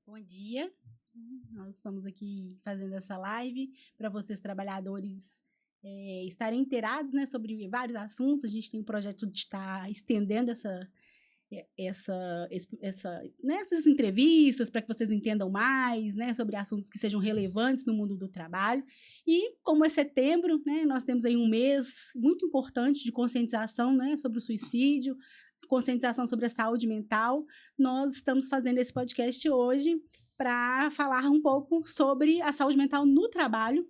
Bom dia, nós estamos aqui fazendo essa live para vocês trabalhadores estarem inteirados, né, sobre vários assuntos. A gente tem um projeto de estar estendendo essas entrevistas para que vocês entendam mais, né, sobre assuntos que sejam relevantes no mundo do trabalho. E como é setembro, né, nós temos aí um mês muito importante de conscientização, né, sobre o suicídio, conscientização sobre a saúde mental. Nós estamos fazendo esse podcast hoje para falar um pouco sobre a saúde mental no trabalho,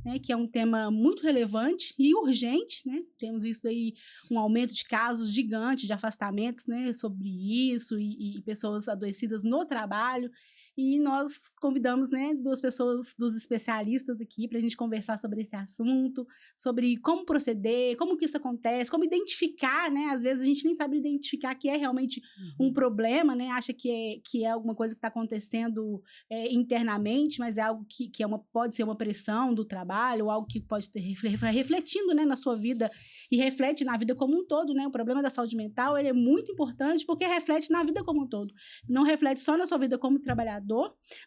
né, que é um tema muito relevante e urgente, né? Temos visto aí um aumento de casos gigante de afastamentos, né, sobre isso e pessoas adoecidas no trabalho. E nós convidamos, né, duas pessoas, dos especialistas aqui para a gente conversar sobre esse assunto, sobre como proceder, como que isso acontece, como identificar, né? Às vezes a gente nem sabe identificar que é realmente um problema, né? Acha que é alguma coisa que está acontecendo internamente, mas é algo que pode ser uma pressão do trabalho, ou algo que pode ter refletindo, né, na sua vida e reflete na vida como um todo, né? O problema da saúde mental, ele é muito importante porque reflete na vida como um todo. Não reflete só na sua vida como trabalhador,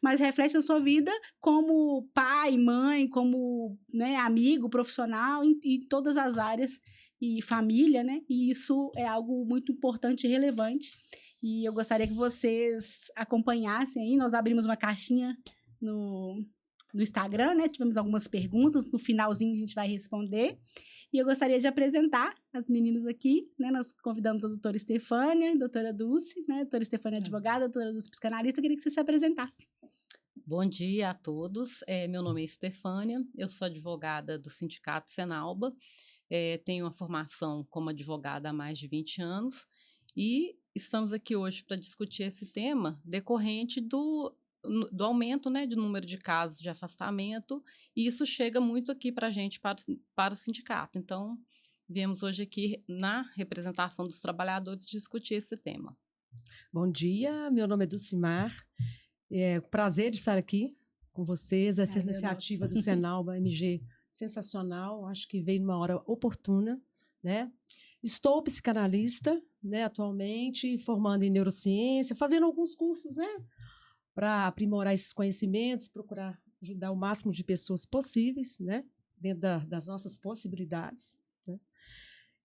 mas reflete na sua vida como pai, mãe, como, né, amigo, profissional, em todas as áreas, e família, né? E isso é algo muito importante e relevante. E eu gostaria que vocês acompanhassem aí. Nós abrimos uma caixinha no Instagram, né? Tivemos algumas perguntas, no finalzinho a gente vai responder. E eu gostaria de apresentar as meninas aqui, né? Nós convidamos a doutora Estefânia, a doutora Dulce, né? A doutora Estefânia é advogada, a doutora Dulce psicanalista. Eu queria que você se apresentasse. Bom dia a todos, meu nome é Estefânia, eu sou advogada do Sindicato Senalba, tenho uma formação como advogada há mais de 20 anos e estamos aqui hoje para discutir esse tema decorrente do aumento, né, do número de casos de afastamento, e isso chega muito aqui para a gente, para o sindicato. Então, viemos hoje aqui na representação dos trabalhadores discutir esse tema. Bom dia, meu nome é Dulcimar. É um prazer estar aqui com vocês. Essa iniciativa do Senalba MG sensacional, acho que veio numa hora oportuna, né? Estou psicanalista, né, atualmente, formando em neurociência, fazendo alguns cursos, né, para aprimorar esses conhecimentos, procurar ajudar o máximo de pessoas possíveis, né, dentro das nossas possibilidades, né?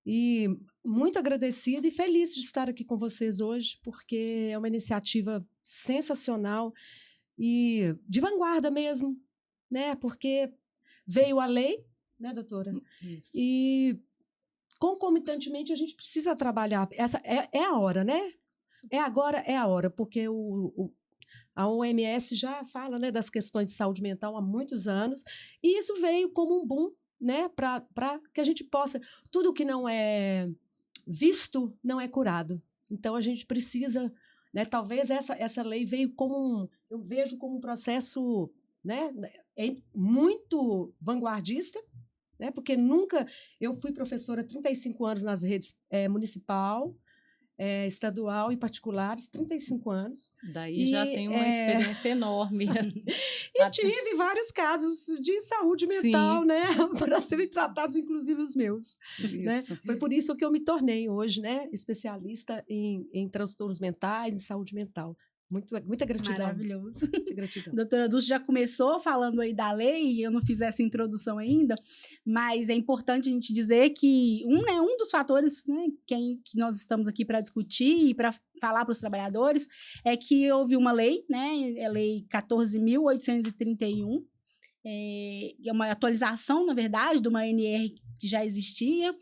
E muito agradecida e feliz de estar aqui com vocês hoje, porque é uma iniciativa sensacional e de vanguarda mesmo, né? Porque veio a lei, né, doutora? Isso. E concomitantemente a gente precisa trabalhar. Essa é a hora, né? Agora é a hora, porque a OMS já fala, né, das questões de saúde mental há muitos anos, e isso veio como um boom, né, para que a gente possa... Tudo que não é visto não é curado. Então, a gente precisa... Né, talvez essa lei veio como eu vejo como um processo, né, muito vanguardista, né, porque nunca... Eu fui professora há 35 anos nas redes municipal, estadual e particulares, 35 anos. Daí já tem uma experiência enorme. E tive vários casos de saúde mental, Sim, né, para serem tratados, inclusive os meus. Né? Foi por isso que eu me tornei hoje, né, especialista em transtornos mentais, em saúde mental. Muita gratidão. Maravilhoso. Muita gratidão. A doutora Dulce já começou falando aí da lei, e eu não fiz essa introdução ainda, mas é importante a gente dizer que um dos fatores, né, que nós estamos aqui para discutir e para falar para os trabalhadores é que houve uma lei, né, a Lei 14.831, é uma atualização, na verdade, de uma ANR que já existia,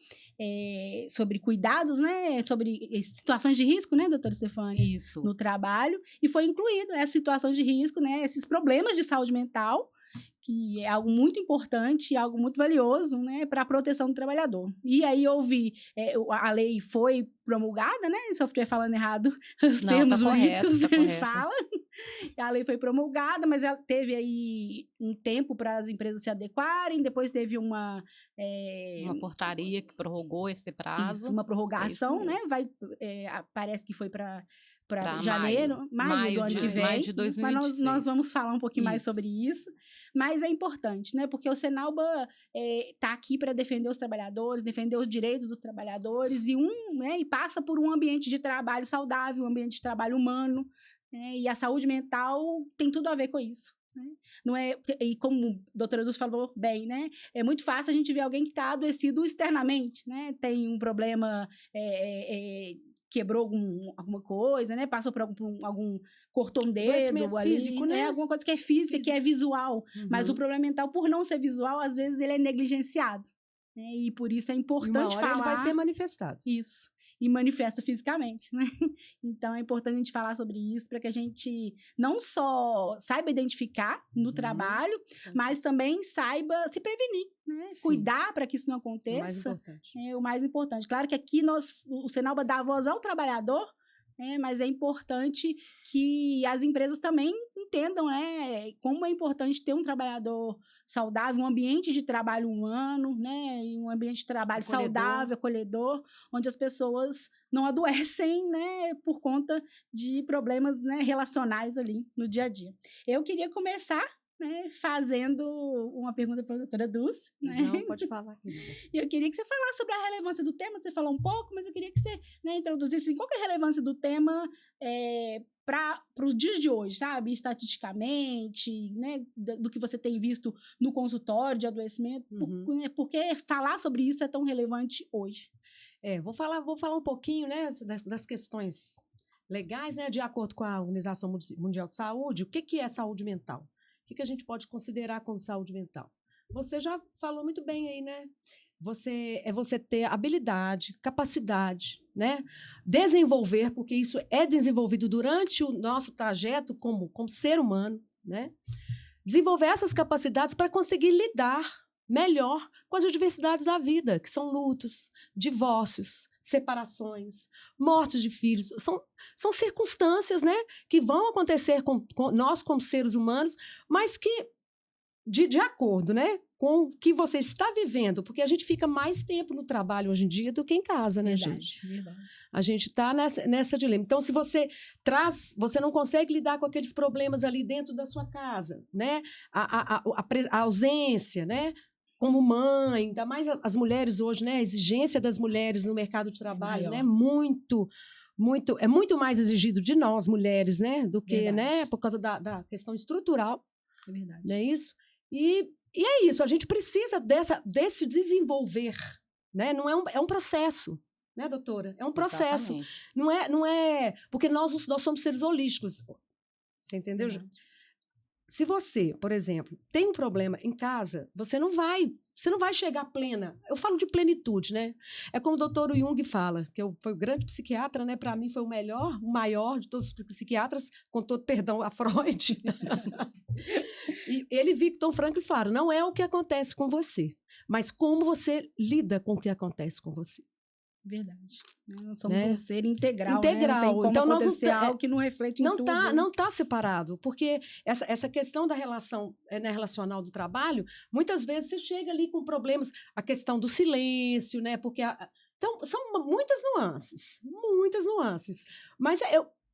sobre cuidados, né, sobre situações de risco, né, doutora Estefânia? isso. No trabalho, e foi incluído essas situações de risco, né, esses problemas de saúde mental, que é algo muito importante, algo muito valioso, né, para a proteção do trabalhador. E aí houve, a lei foi promulgada, né, se eu estiver falando errado, os termos jurídicos você me fala, a lei foi promulgada, mas ela teve aí um tempo para as empresas se adequarem, depois teve uma portaria que prorrogou esse prazo. Isso, uma prorrogação, né? Parece que foi para janeiro, maio do ano que vem. Maio de 2026. Mas nós vamos falar um pouquinho mais sobre isso. Mas é importante, né? Porque o Senalba está aqui para defender os trabalhadores, defender os direitos dos trabalhadores, e passa por um ambiente de trabalho saudável, um ambiente de trabalho humano, né? E a saúde mental tem tudo a ver com isso. Né? Não é, e como a doutora Dulce falou bem, né? É muito fácil a gente ver alguém que está adoecido externamente, né? Tem um problema, quebrou alguma coisa, né? Passou por algum cortou um dedo ali, físico, né? Alguma coisa que é física, que é visual. Mas o problema mental, por não ser visual, às vezes ele é negligenciado. Né? E por isso é importante falar. Ele vai ser manifestado. Isso. E manifesta fisicamente, né? Então, é importante a gente falar sobre isso para que a gente não só saiba identificar no trabalho, mas também saiba se prevenir, né? Cuidar para que isso não aconteça. O mais importante. É o mais importante. Claro que aqui o Senalba dá voz ao trabalhador, mas é importante que as empresas também entendam, né, como é importante ter um trabalhador saudável, um ambiente de trabalho humano, né, um ambiente de trabalho saudável, acolhedor, onde as pessoas não adoecem, né, por conta de problemas, né, relacionais ali no dia a dia. Eu queria começar, né, fazendo uma pergunta para a doutora Dulce. Né? Não, pode falar, querida. E eu queria que você falasse sobre a relevância do tema, você falou um pouco, mas eu queria que você, né, introduzisse qual que é a relevância do tema para os dias de hoje, sabe? Estatisticamente, né, do que você tem visto no consultório de adoecimento, por que falar sobre isso é tão relevante hoje? Vou falar um pouquinho, né, das questões legais, né, de acordo com a Organização Mundial de Saúde. O que é saúde mental? O que a gente pode considerar como saúde mental? Você já falou muito bem aí, né? Você ter habilidade, capacidade, né? Desenvolver, porque isso é desenvolvido durante o nosso trajeto como ser humano, né? Desenvolver essas capacidades para conseguir lidar melhor com as adversidades da vida, que são lutos, divórcios, separações, mortes de filhos. São circunstâncias, né, que vão acontecer com nós como seres humanos, mas que, de acordo, né, com o que você está vivendo, porque a gente fica mais tempo no trabalho hoje em dia do que em casa, né, gente? Verdade. A gente está nessa dilema. Então, se você você não consegue lidar com aqueles problemas ali dentro da sua casa, né, a ausência, né, como mãe, ainda mais as mulheres hoje, né? A exigência das mulheres no mercado de trabalho, né? É muito mais exigido de nós, mulheres, né? Do que, né? Por causa da questão estrutural. É verdade. Não é isso? E é isso, a gente precisa desse desenvolver, né? Não é um processo, né, doutora? É um processo. Não é... Porque nós somos seres holísticos. Você entendeu? Se você, por exemplo, tem um problema em casa, você não vai chegar plena. Eu falo de plenitude, né? É como o doutor Jung fala, que foi o grande psiquiatra, né? Para mim foi o maior de todos os psiquiatras, com todo perdão a Freud. E ele, Viktor Frankl, fala, não é o que acontece com você, mas como você lida com o que acontece com você. Verdade. Nós somos um ser integral. Né? Não tem como então, acontecer algo que não reflete em tudo. Não está separado, porque essa questão da relação relacional do trabalho, muitas vezes você chega ali com problemas, a questão do silêncio, né? Porque então, são muitas nuances. Mas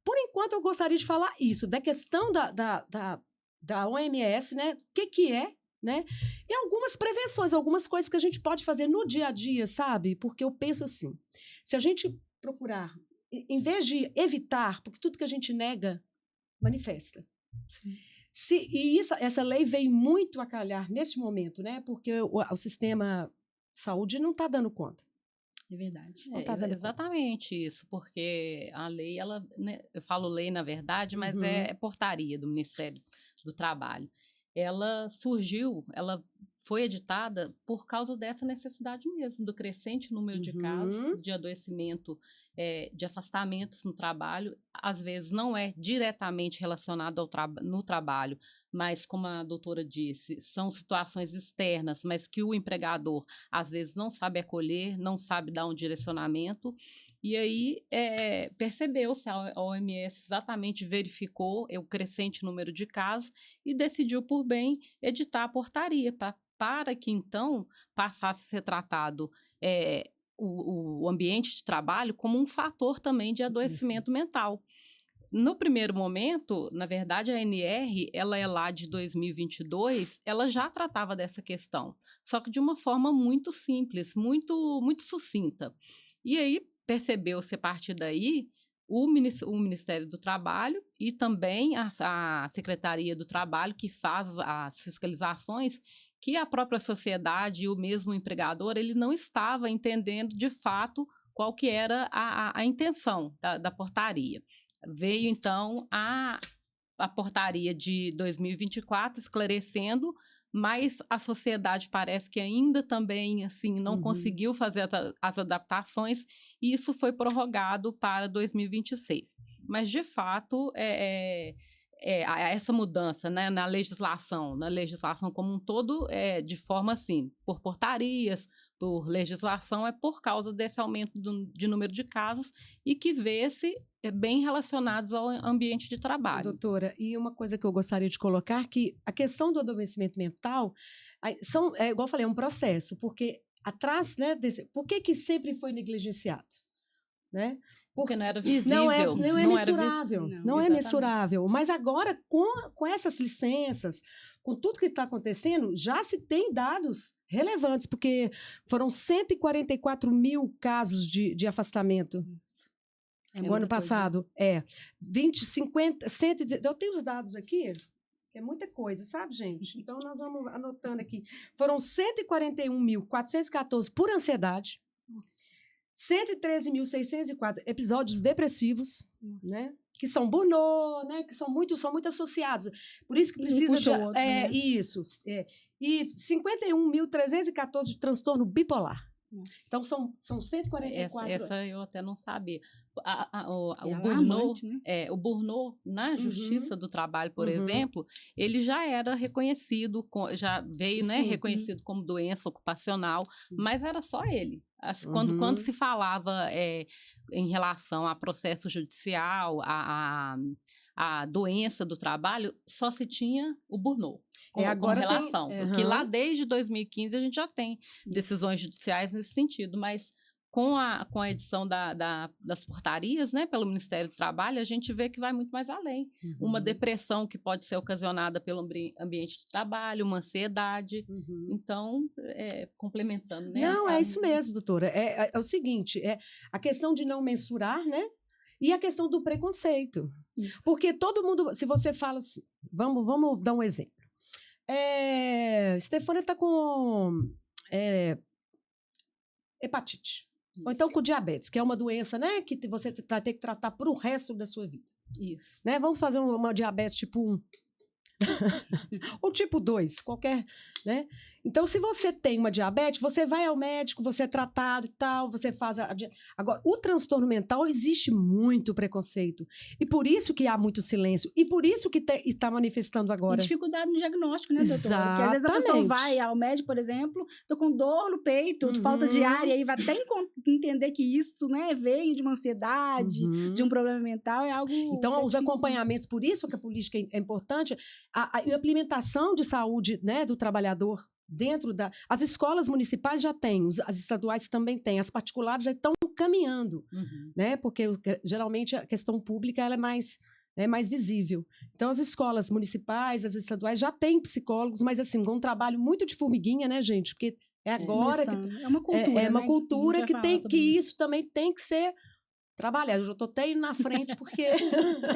por enquanto eu gostaria de falar isso, da questão da OMS, né? O que é? Né? E algumas prevenções, algumas coisas que a gente pode fazer no dia a dia, sabe? Porque eu penso assim, se a gente procurar, em vez de evitar, porque tudo que a gente nega, manifesta. Sim. Essa lei veio muito a calhar neste momento, né? Porque o sistema de saúde não está dando conta. É verdade. Exatamente isso, porque a lei, né, eu falo lei na verdade, mas é portaria do Ministério do Trabalho. Ela foi editada por causa dessa necessidade mesmo, do crescente número de casos de adoecimento, de afastamentos no trabalho. Às vezes não é diretamente relacionado no trabalho, mas, como a doutora disse, são situações externas, mas que o empregador, às vezes, não sabe acolher, não sabe dar um direcionamento. E aí, percebeu-se, a OMS exatamente verificou o crescente número de casos e decidiu, por bem, editar a portaria para que, então, passasse a ser tratado o ambiente de trabalho como um fator também de adoecimento mental. No primeiro momento, na verdade, a ANR, ela é lá de 2022, ela já tratava dessa questão, só que de uma forma muito simples, muito, muito sucinta. E aí, percebeu-se a partir daí o Ministério do Trabalho e também a Secretaria do Trabalho, que faz as fiscalizações, que a própria sociedade e o mesmo empregador, ele não estava entendendo de fato qual que era a intenção da portaria. Veio, então, a portaria de 2024 esclarecendo, mas a sociedade parece que ainda também assim não conseguiu fazer as adaptações, e isso foi prorrogado para 2026. Mas, de fato, essa mudança, né, na legislação como um todo, de forma assim, por portarias, por legislação, é por causa desse aumento de número de casos e que vê-se bem relacionados ao ambiente de trabalho. Doutora, e uma coisa que eu gostaria de colocar, que a questão do adoecimento mental, igual eu falei, é um processo, porque atrás, né, por que sempre foi negligenciado? Né? Porque não era visível. Não é mensurável. Não é mensurável. Mas agora, com essas licenças, com tudo que está acontecendo, já se tem dados relevantes, porque foram 144 mil casos de afastamento. No ano passado, 110, eu tenho os dados aqui, é muita coisa, sabe, gente? Então, nós vamos anotando aqui. Foram 141.414 por ansiedade, 113.604 episódios depressivos, né? Que são burnout, né? Que são muito associados. Por isso que precisa de... outro, né? Isso. E 51.314 de transtorno bipolar. Então, são 144... Essa eu até não sabia. O burnout na Justiça do Trabalho, por exemplo, ele já era reconhecido, já veio, né, reconhecido como doença ocupacional, mas era só ele. Quando se falava em relação a processo judicial, a doença do trabalho, só se tinha o burnout com relação. Porque lá desde 2015 a gente já tem decisões judiciais nesse sentido, mas com a edição das portarias, né, pelo Ministério do Trabalho, a gente vê que vai muito mais além. Uma depressão que pode ser ocasionada pelo ambiente de trabalho, uma ansiedade. Então, complementando, né? Não, é isso mesmo, doutora. É o seguinte, a questão de não mensurar, né? E a questão do preconceito. Isso. Porque todo mundo, se você fala assim, vamos dar um exemplo. Stefânia está com hepatite. Ou então com diabetes, que é uma doença, né, que você vai ter que tratar para o resto da sua vida. Isso. Né? Vamos fazer uma diabetes tipo 1. Ou tipo 2, qualquer, né? Então, se você tem uma diabetes, você vai ao médico, você é tratado e tal, você faz Agora, o transtorno mental, existe muito preconceito. E por isso que há muito silêncio. E por isso que está manifestando agora. E dificuldade no diagnóstico, né, doutora? Exatamente. Porque às vezes a pessoa vai ao médico, por exemplo, tô com dor no peito, de falta de ar, e aí vai até entender que isso, né, veio de uma ansiedade, de um problema mental, é algo... Então, os acompanhamentos, por isso que a política é importante, a implementação de saúde, né, do trabalhador dentro as escolas municipais já têm, as estaduais também têm, as particulares estão caminhando, né? Porque geralmente a questão pública ela é mais visível. Então, as escolas municipais, as estaduais já têm psicólogos, mas assim, com um trabalho muito de formiguinha, né, gente? Porque agora que é uma cultura, uma né? cultura que isso também tem que ser trabalhar. Eu já estou até indo na frente, porque...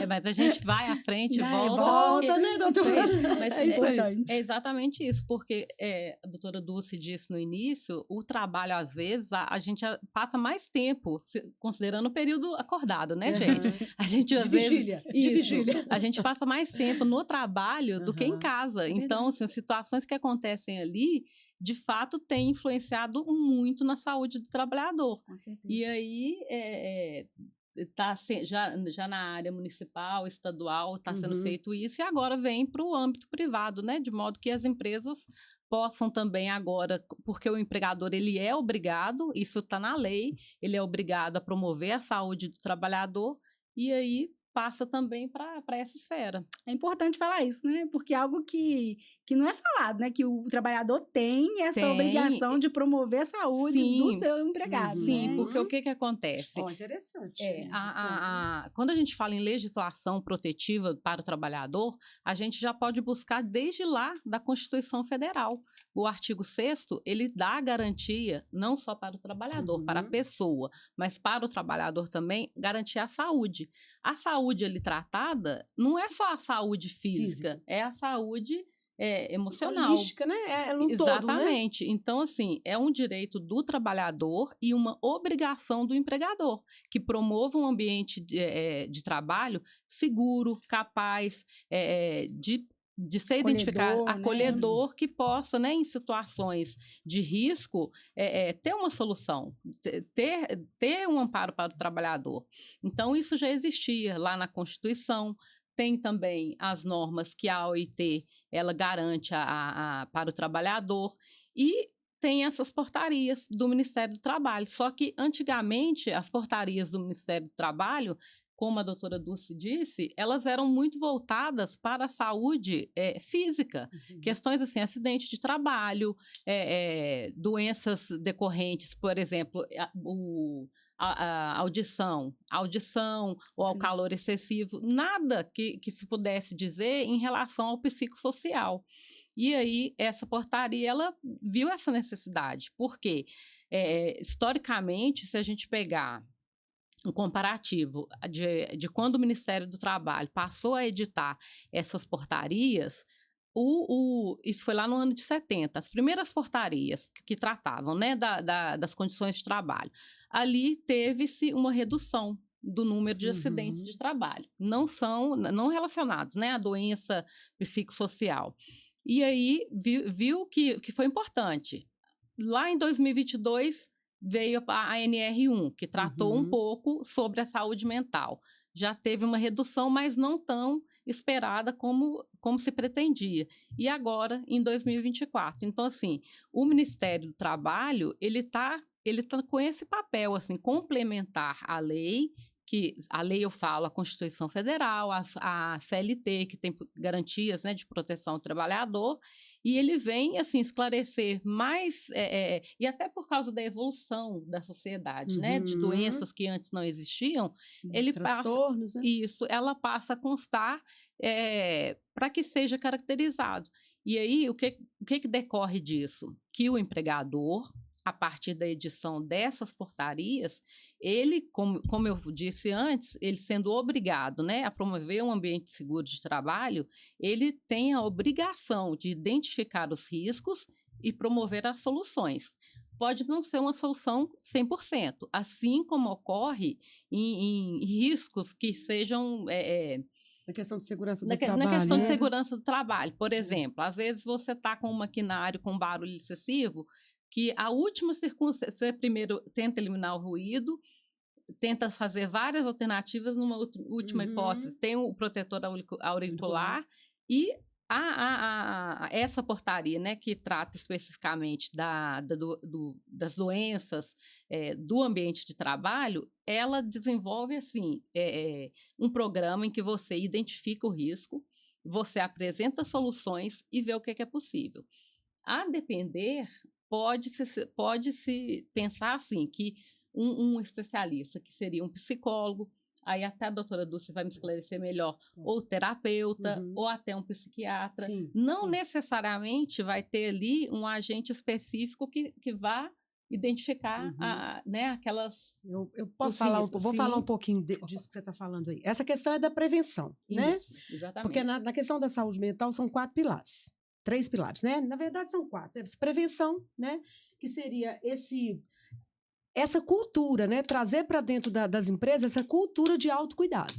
mas a gente vai à frente e volta, né, doutora? Mas é isso aí. É exatamente isso, porque a doutora Dulce disse no início, o trabalho, às vezes, a gente passa mais tempo, considerando o período acordado, né, gente? A gente, às vezes... De vigília. A gente passa mais tempo no trabalho do que em casa. Então, assim, as situações que acontecem ali, de fato, tem influenciado muito na saúde do trabalhador. Com certeza. E aí, já na área municipal, estadual, está sendo feito isso, e agora vem para o âmbito privado, né? De modo que as empresas possam também agora, porque o empregador, ele é obrigado, isso está na lei, ele é obrigado a promover a saúde do trabalhador, e aí passa também para essa esfera. É importante falar isso, né? Porque é algo que não é falado, né? Que o trabalhador tem essa obrigação de promover a saúde do seu empregado, sim, né? porque o que acontece? Interessante. Quando a gente fala em legislação protetiva para o trabalhador, a gente já pode buscar desde lá da Constituição Federal. O artigo 6º, ele dá garantia não só para o trabalhador, para a pessoa, mas para o trabalhador também, garantir a saúde. A saúde ali tratada não é só a saúde física. É a saúde emocional. Holística, né? No Exatamente. Todo, né? Então, assim, é um direito do trabalhador e uma obrigação do empregador, que promova um ambiente de trabalho seguro, capaz de ser identificado, acolhedor, né? Que possa, né, em situações de risco, ter uma solução, ter um amparo para o trabalhador. Então, isso já existia lá na Constituição. Tem também as normas que a OIT ela garante para o trabalhador, e tem essas portarias do Ministério do Trabalho. Só que, antigamente, as portarias do Ministério do Trabalho, como a doutora Dulce disse, elas eram muito voltadas para a saúde física. Questões assim, acidente de trabalho, doenças decorrentes, por exemplo, a audição ou ao calor excessivo, nada que se pudesse dizer em relação ao psicossocial. E aí, essa portaria, ela viu essa necessidade, porque, historicamente, se a gente pegar um comparativo de quando o Ministério do Trabalho passou a editar essas portarias, isso foi lá no ano de 70, as primeiras portarias que tratavam, né, das condições de trabalho. Ali teve-se uma redução do número de acidentes de trabalho, não relacionados, né, à doença psicossocial. E aí viu que foi importante. Lá em 2022 veio a ANR1, que tratou um pouco sobre a saúde mental. Já teve uma redução, mas não tão esperada como se pretendia. E agora, em 2024. Então, assim, o Ministério do Trabalho, ele tá com esse papel, assim, complementar à lei, que a lei, eu falo, a Constituição Federal, a CLT, que tem garantias, né, de proteção ao trabalhador, e ele vem, assim, esclarecer mais, e até por causa da evolução da sociedade, né, de doenças que antes não existiam, ele transtornos, passa, né? isso, ela passa a constar para que seja caracterizado. E aí, o que decorre disso? Que o empregador, a partir da edição dessas portarias, ele, como eu disse antes, ele sendo obrigado, né, a promover um ambiente seguro de trabalho, ele tem a obrigação de identificar os riscos e promover as soluções. Pode não ser uma solução 100%, assim como ocorre em riscos que sejam... Na questão de segurança do trabalho. Na questão de segurança do trabalho, por exemplo, às vezes você está com um maquinário com barulho excessivo, que a última circunstância, você primeiro tenta eliminar o ruído, tenta fazer várias alternativas, numa última hipótese, tem o protetor auricular, e essa portaria, né, que trata especificamente das doenças do ambiente de trabalho, ela desenvolve, assim, um programa em que você identifica o risco, você apresenta soluções e vê o que é possível. A depender, pode-se pensar assim, que um especialista, que seria um psicólogo, aí até a doutora Dulce vai me esclarecer melhor, ou terapeuta, ou até um psiquiatra, não necessariamente vai ter ali um agente específico que vá identificar né, aquelas... Eu posso falar vou falar um pouquinho disso que você está falando aí. Essa questão é da prevenção, né? Exatamente. Porque na questão da saúde mental são 4 pilares. 3 pilares, né? Na verdade, são 4. Prevenção, né? Que seria essa cultura, né? Trazer para dentro das empresas essa cultura de autocuidado,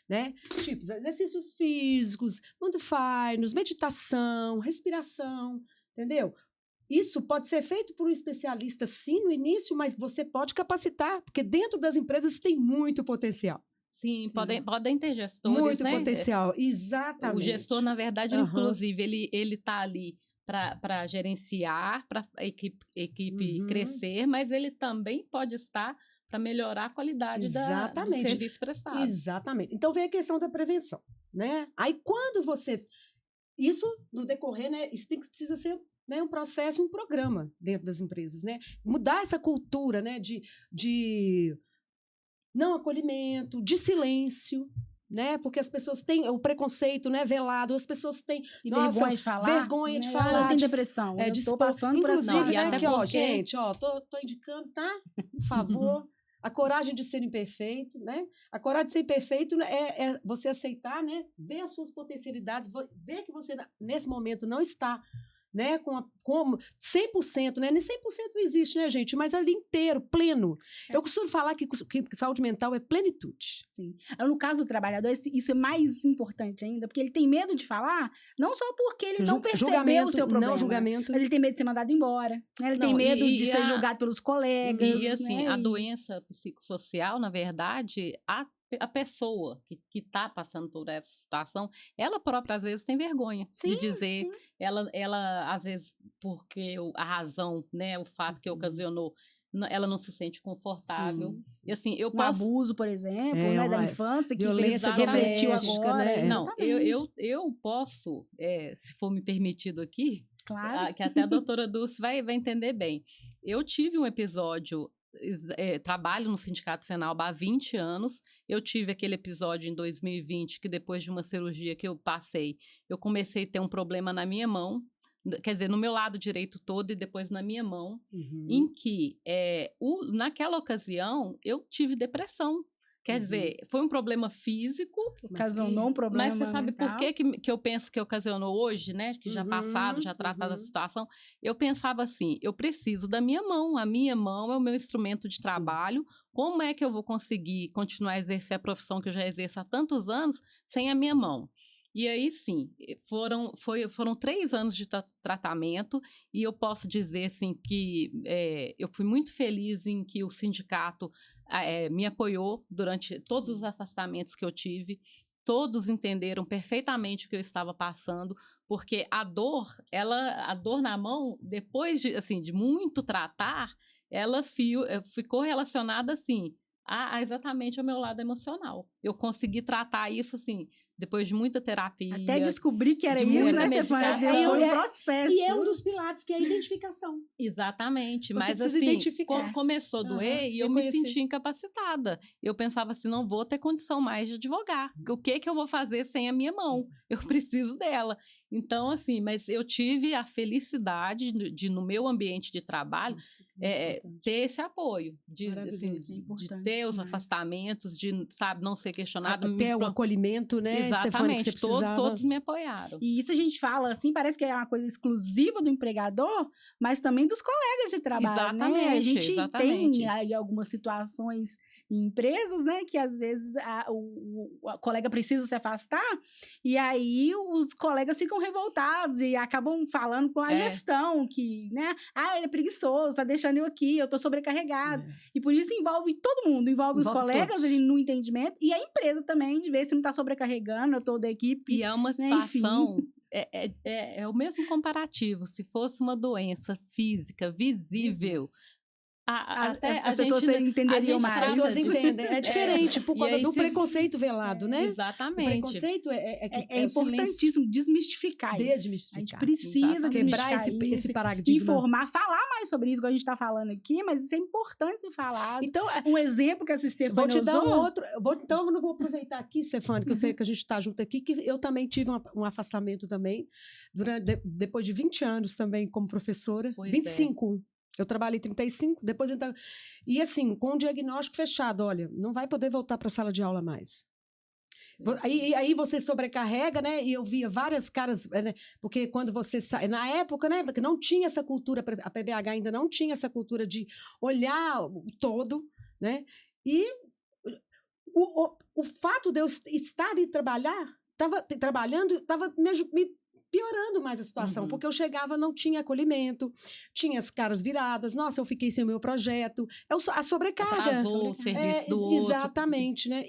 né? Tipo, exercícios físicos, mindfulness, meditação, respiração, entendeu? Isso pode ser feito por um especialista, sim, no início, mas você pode capacitar, porque dentro das empresas tem muito potencial. Sim, podem ter gestores, muito né? Potencial, exatamente. O gestor, na verdade, inclusive, ele está ali para gerenciar, para a equipe crescer, mas ele também pode estar para melhorar a qualidade do Exatamente. serviço prestado. Exatamente. Então vem a questão da prevenção, né? Aí quando você... Isso, no decorrer, né? Isso precisa ser, né, um processo, um programa dentro das empresas, né? Mudar essa cultura, né? De não acolhimento, de silêncio, né? Porque as pessoas têm o preconceito, né, velado, as pessoas têm vergonha de falar. Vergonha de né? falar. Eu tenho depressão. Eu tô passando por essa Inclusive, Não, né, aqui, ó, porque... gente, ó, tô indicando, tá? Por favor. A coragem de ser imperfeito, né? A coragem de ser imperfeito é você aceitar, né? Ver as suas potencialidades, ver que você, nesse momento, não está, né, como 100%, né? Nem 100% não existe, né, gente? Mas ali inteiro, pleno. Eu costumo falar que saúde mental é plenitude. Sim. No caso do trabalhador, isso é mais importante ainda, porque ele tem medo de falar, não só porque ele não percebeu o seu problema, não julgamento. mas ele tem medo de ser mandado embora, né? Ele tem medo de ser julgado pelos colegas. E assim, né? a doença psicossocial, na verdade, a pessoa que está passando por essa situação, ela própria, às vezes, tem vergonha de dizer. Ela, às vezes, porque a razão, né, o fato que ocasionou, ela não se sente confortável. Sim. E assim, eu posso... abuso, por exemplo, né, da infância, que violência refletiu agora. Né? Não, eu posso, se for me permitido aqui, claro. Que até a doutora Dulce vai entender bem. Eu tive um episódio... trabalho no Sindicato Senalba há 20 anos, eu tive aquele episódio em 2020, que depois de uma cirurgia que eu passei, eu comecei a ter um problema na minha mão, quer dizer, no meu lado direito todo e depois na minha mão, em que, naquela ocasião, eu tive depressão. Quer dizer, foi um problema físico. Ocasionou um problema. Mas você sabe mental. por que eu penso que ocasionou hoje, né? Que já passado, já tratado a situação. Eu pensava assim, eu preciso da minha mão. A minha mão é o meu instrumento de trabalho. Sim. Como é que eu vou conseguir continuar a exercer a profissão que eu já exerço há tantos anos sem a minha mão? E aí, sim, foram 3 anos de tratamento e eu posso dizer, assim, que eu fui muito feliz em que o sindicato me apoiou durante todos os afastamentos que eu tive. Todos entenderam perfeitamente o que eu estava passando, porque a dor na mão, depois de muito tratar, ela ficou relacionada, assim, exatamente ao meu lado emocional. Eu consegui tratar isso, assim, depois de muita terapia. Até descobrir que era isso, né, Stefânia? Foi um processo. E é um dos pilares que é a identificação. Exatamente. Você mas precisa assim, identificar. Começou a doer e eu me senti incapacitada. Eu pensava assim, não vou ter condição mais de advogar. O que eu vou fazer sem a minha mão? Eu preciso dela. Então, assim, mas eu tive a felicidade de no meu ambiente de trabalho, ter esse apoio, de ter os afastamentos, de, sabe, não ser questionado. Ter o acolhimento, né? Exatamente, todos me apoiaram. E isso a gente fala, assim, parece que é uma coisa exclusiva do empregador, mas também dos colegas de trabalho, exatamente, né? A gente exatamente. tem aí algumas situações em empresas, né, que às vezes o colega precisa se afastar, e aí os colegas ficam revoltados e acabam falando com a gestão que, né, ele é preguiçoso, tá deixando eu aqui, eu tô sobrecarregado. E por isso envolve todo mundo, envolve os colegas ali no entendimento e a empresa também, de ver se não tá sobrecarregando toda a equipe. E é uma situação, é o mesmo comparativo, se fosse uma doença física visível, as pessoas entenderiam mais. As pessoas entendem. É diferente, por causa do preconceito velado, né? Exatamente. O preconceito é importantíssimo desmistificar isso. A gente precisa quebrar esse paradigma. Informar, falar mais sobre isso, que a gente está falando aqui, mas isso é importante ser falado. Então, um exemplo que essa Stefânia usou... Vou te dar um outro... Então, eu vou aproveitar aqui, Stefânia, que eu sei que a gente está junto aqui, que eu também tive um afastamento também, depois de 20 anos também como professora. 25. Eu trabalhei 35, depois então... E assim, com um diagnóstico fechado, olha, não vai poder voltar para a sala de aula mais. Aí você sobrecarrega, né? E eu via várias caras, né? Porque quando você sai... Na época, né? Porque não tinha essa cultura, a PBH ainda não tinha essa cultura de olhar o todo, né? E o fato de eu estar e trabalhando, estava me piorando mais a situação, porque eu chegava, não tinha acolhimento, tinha as caras viradas, nossa, eu fiquei sem o meu projeto, a sobrecarga. Atrasou o serviço do outro. Exatamente, né?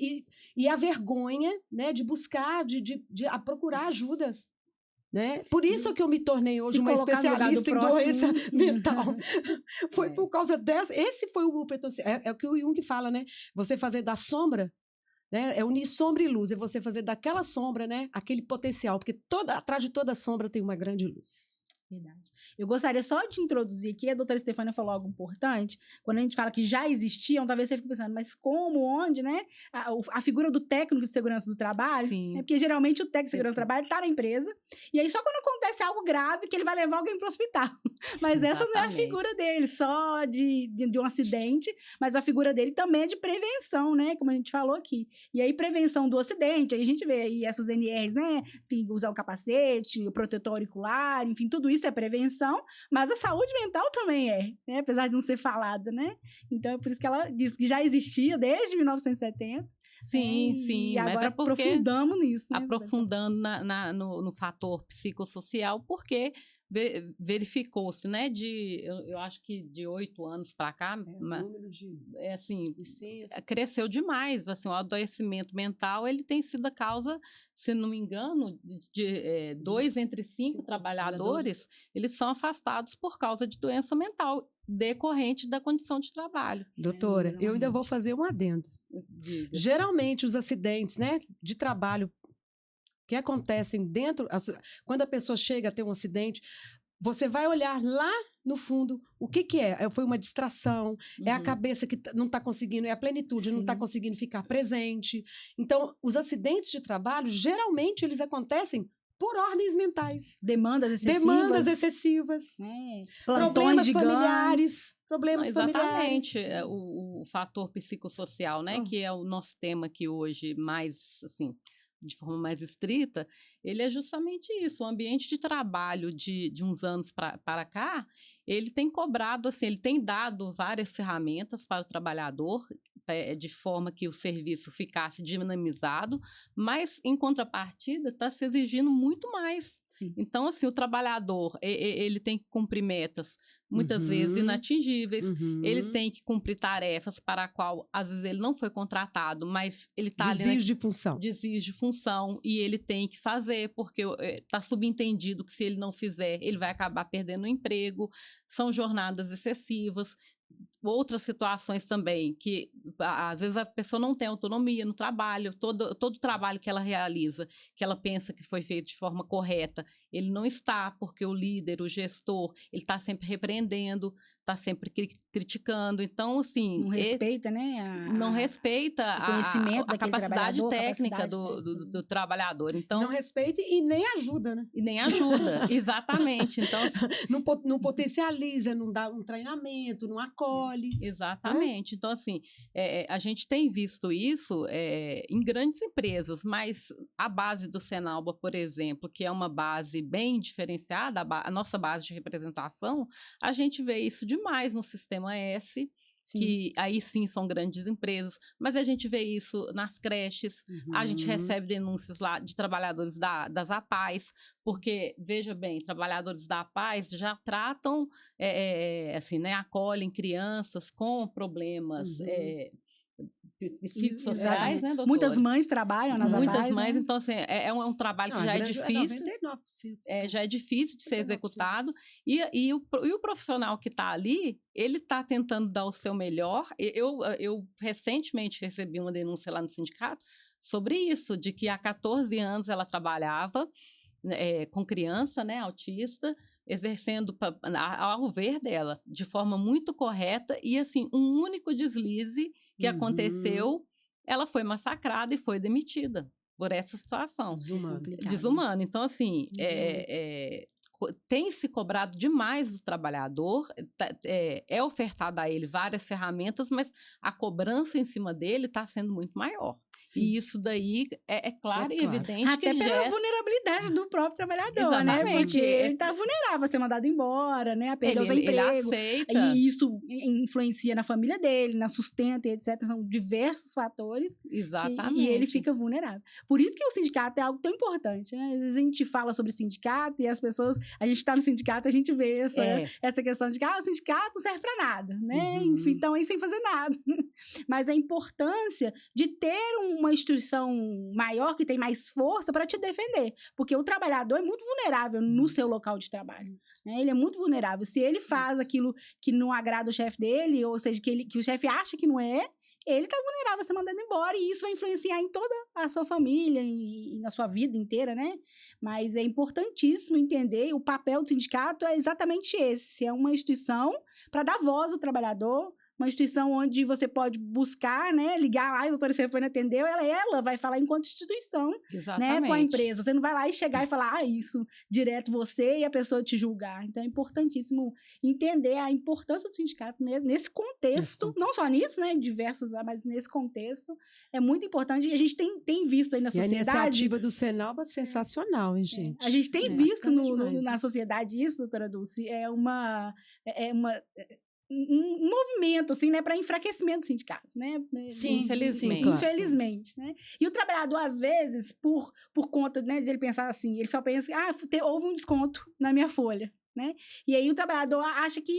E a vergonha, né, de buscar, de procurar ajuda, Né? Por isso que eu me tornei hoje uma colocar no lugar do especialista em próximo. doença mental. Foi por causa dessa. Esse foi o potencial. É o que o Jung fala, né? Você fazer da sombra, né? É unir sombra e luz. É você fazer daquela sombra, né? Aquele potencial. Porque atrás de toda sombra tem uma grande luz. Verdade. Eu gostaria só de introduzir aqui, a doutora Estefânia falou algo importante, quando a gente fala que já existiam, talvez você fique pensando, mas como, onde, né? A figura do técnico de segurança do trabalho, né? Porque geralmente o técnico de segurança do trabalho está na empresa, e aí só quando acontece algo grave que ele vai levar alguém para o hospital. Mas essa não é a figura dele, só de um acidente, mas a figura dele também é de prevenção, né? Como a gente falou aqui. E aí, prevenção do acidente, aí a gente vê aí essas NRs, né? Tem que usar o capacete, o protetor auricular, enfim, tudo isso é prevenção, mas a saúde mental também né? Apesar de não ser falada, né? Então é por isso que ela diz que já existia desde 1970. Sim, sim. E agora aprofundamos nisso. Né? Aprofundando no fator psicossocial, porque verificou-se, né? Eu acho que de 8 anos para cá, o número de assim, cresceu demais. Assim, o adoecimento mental ele tem sido a causa, se não me engano, de 2 entre 5 trabalhadores, eles são afastados por causa de doença mental decorrente da condição de trabalho. Doutora, eu ainda vou fazer um adendo. Diga. Geralmente os acidentes, né, de trabalho que acontecem quando a pessoa chega a ter um acidente, você vai olhar lá no fundo o que é. Foi uma distração, é a cabeça que não está conseguindo, é a plenitude, não está conseguindo ficar presente. Então, os acidentes de trabalho, geralmente, eles acontecem por ordens mentais. Demandas excessivas. Problemas familiares. Exatamente. O fator psicossocial, né? Que é o nosso tema aqui hoje, mais, assim, de forma mais estrita, ele é justamente isso. O ambiente de trabalho de uns anos para cá, ele tem cobrado, assim, ele tem dado várias ferramentas para o trabalhador, de forma que o serviço ficasse dinamizado, mas, em contrapartida, está se exigindo muito mais. Sim. Então, assim, o trabalhador, ele tem que cumprir metas, muitas vezes inatingíveis, ele tem que cumprir tarefas para a qual, às vezes, ele não foi contratado, mas ele está ali... Desvios de função. Desvios de função, e ele tem que fazer, porque está subentendido que se ele não fizer, ele vai acabar perdendo o emprego, são jornadas excessivas. Outras situações também, que às vezes a pessoa não tem autonomia no trabalho, todo o trabalho que ela realiza, que ela pensa que foi feito de forma correta, ele não está, porque o líder, o gestor, ele está sempre repreendendo, está sempre criticando. Então, assim... Não respeita, né? Não respeita o conhecimento a capacidade técnica do trabalhador. Então, não respeita e nem ajuda, né? E nem ajuda, exatamente. Então, não potencializa, não dá um treinamento, não acolhe. Exatamente. Então, assim, a gente tem visto isso em grandes empresas, mas a base do Senalba, por exemplo, que é uma base bem diferenciada, a nossa base de representação, a gente vê isso demais no Sistema S, que aí sim são grandes empresas, mas a gente vê isso nas creches, a gente recebe denúncias lá de trabalhadores das APAES, porque, veja bem, trabalhadores da APAES já tratam, assim, né, acolhem crianças com problemas psicossociais, né, doutora? Muitas mães trabalham nas APAES. Muitas mães, né? Então, assim, é um trabalho que já é difícil. 99%. Já é difícil de ser executado. E o profissional que está ali, ele está tentando dar o seu melhor. Eu recentemente recebi uma denúncia lá no sindicato sobre isso, de que há 14 anos ela trabalhava com criança, né, autista, exercendo, ao ver dela, de forma muito correta, e assim, um único deslize que aconteceu, ela foi massacrada e foi demitida por essa situação. Desumano. Então, assim, tem se cobrado demais do trabalhador, é ofertada a ele várias ferramentas, mas a cobrança em cima dele está sendo muito maior. Sim. E isso daí é claro e evidente. Até que pela vulnerabilidade do próprio trabalhador, Exatamente. né? Porque ele está vulnerável a ser mandado embora, né? A perder o seu emprego. Ele aceita. E isso influencia na família dele, na sustento, etc. São diversos fatores. Exatamente. E ele fica vulnerável. Por isso que o sindicato é algo tão importante, né? Às vezes a gente fala sobre sindicato e as pessoas... A gente está no sindicato, a gente vê essa questão de que o sindicato não serve para nada, né? Enfim, então aí sem fazer nada. Mas a importância de ter uma instituição maior, que tem mais força para te defender. Porque o trabalhador é muito vulnerável no seu local de trabalho. Né? Ele é muito vulnerável. Se ele faz aquilo que não agrada o chefe dele, ou seja, que o chefe acha que não é, ele está vulnerável a ser mandado embora, e isso vai influenciar em toda a sua família e na sua vida inteira, né? Mas é importantíssimo entender, o papel do sindicato é exatamente esse, é uma instituição para dar voz ao trabalhador, uma instituição onde você pode buscar, né, ligar lá, a doutora Stefânia atendeu, ela vai falar enquanto instituição, né, com a empresa. Você não vai lá e chegar e falar, isso, direto você e a pessoa te julgar. Então, é importantíssimo entender a importância do sindicato nesse contexto, não só nisso, né, diversos, mas nesse contexto, é muito importante, e a gente tem visto aí na sociedade... E a iniciativa do Senalba é sensacional, hein, gente? A gente tem visto na sociedade isso, doutora Dulce, um movimento, assim, né, para enfraquecimento do sindicato, né? Sim, infelizmente. Infelizmente, né? E o trabalhador, às vezes, por conta, né, de ele pensar assim, ele só pensa, houve um desconto na minha folha, né? E aí o trabalhador acha que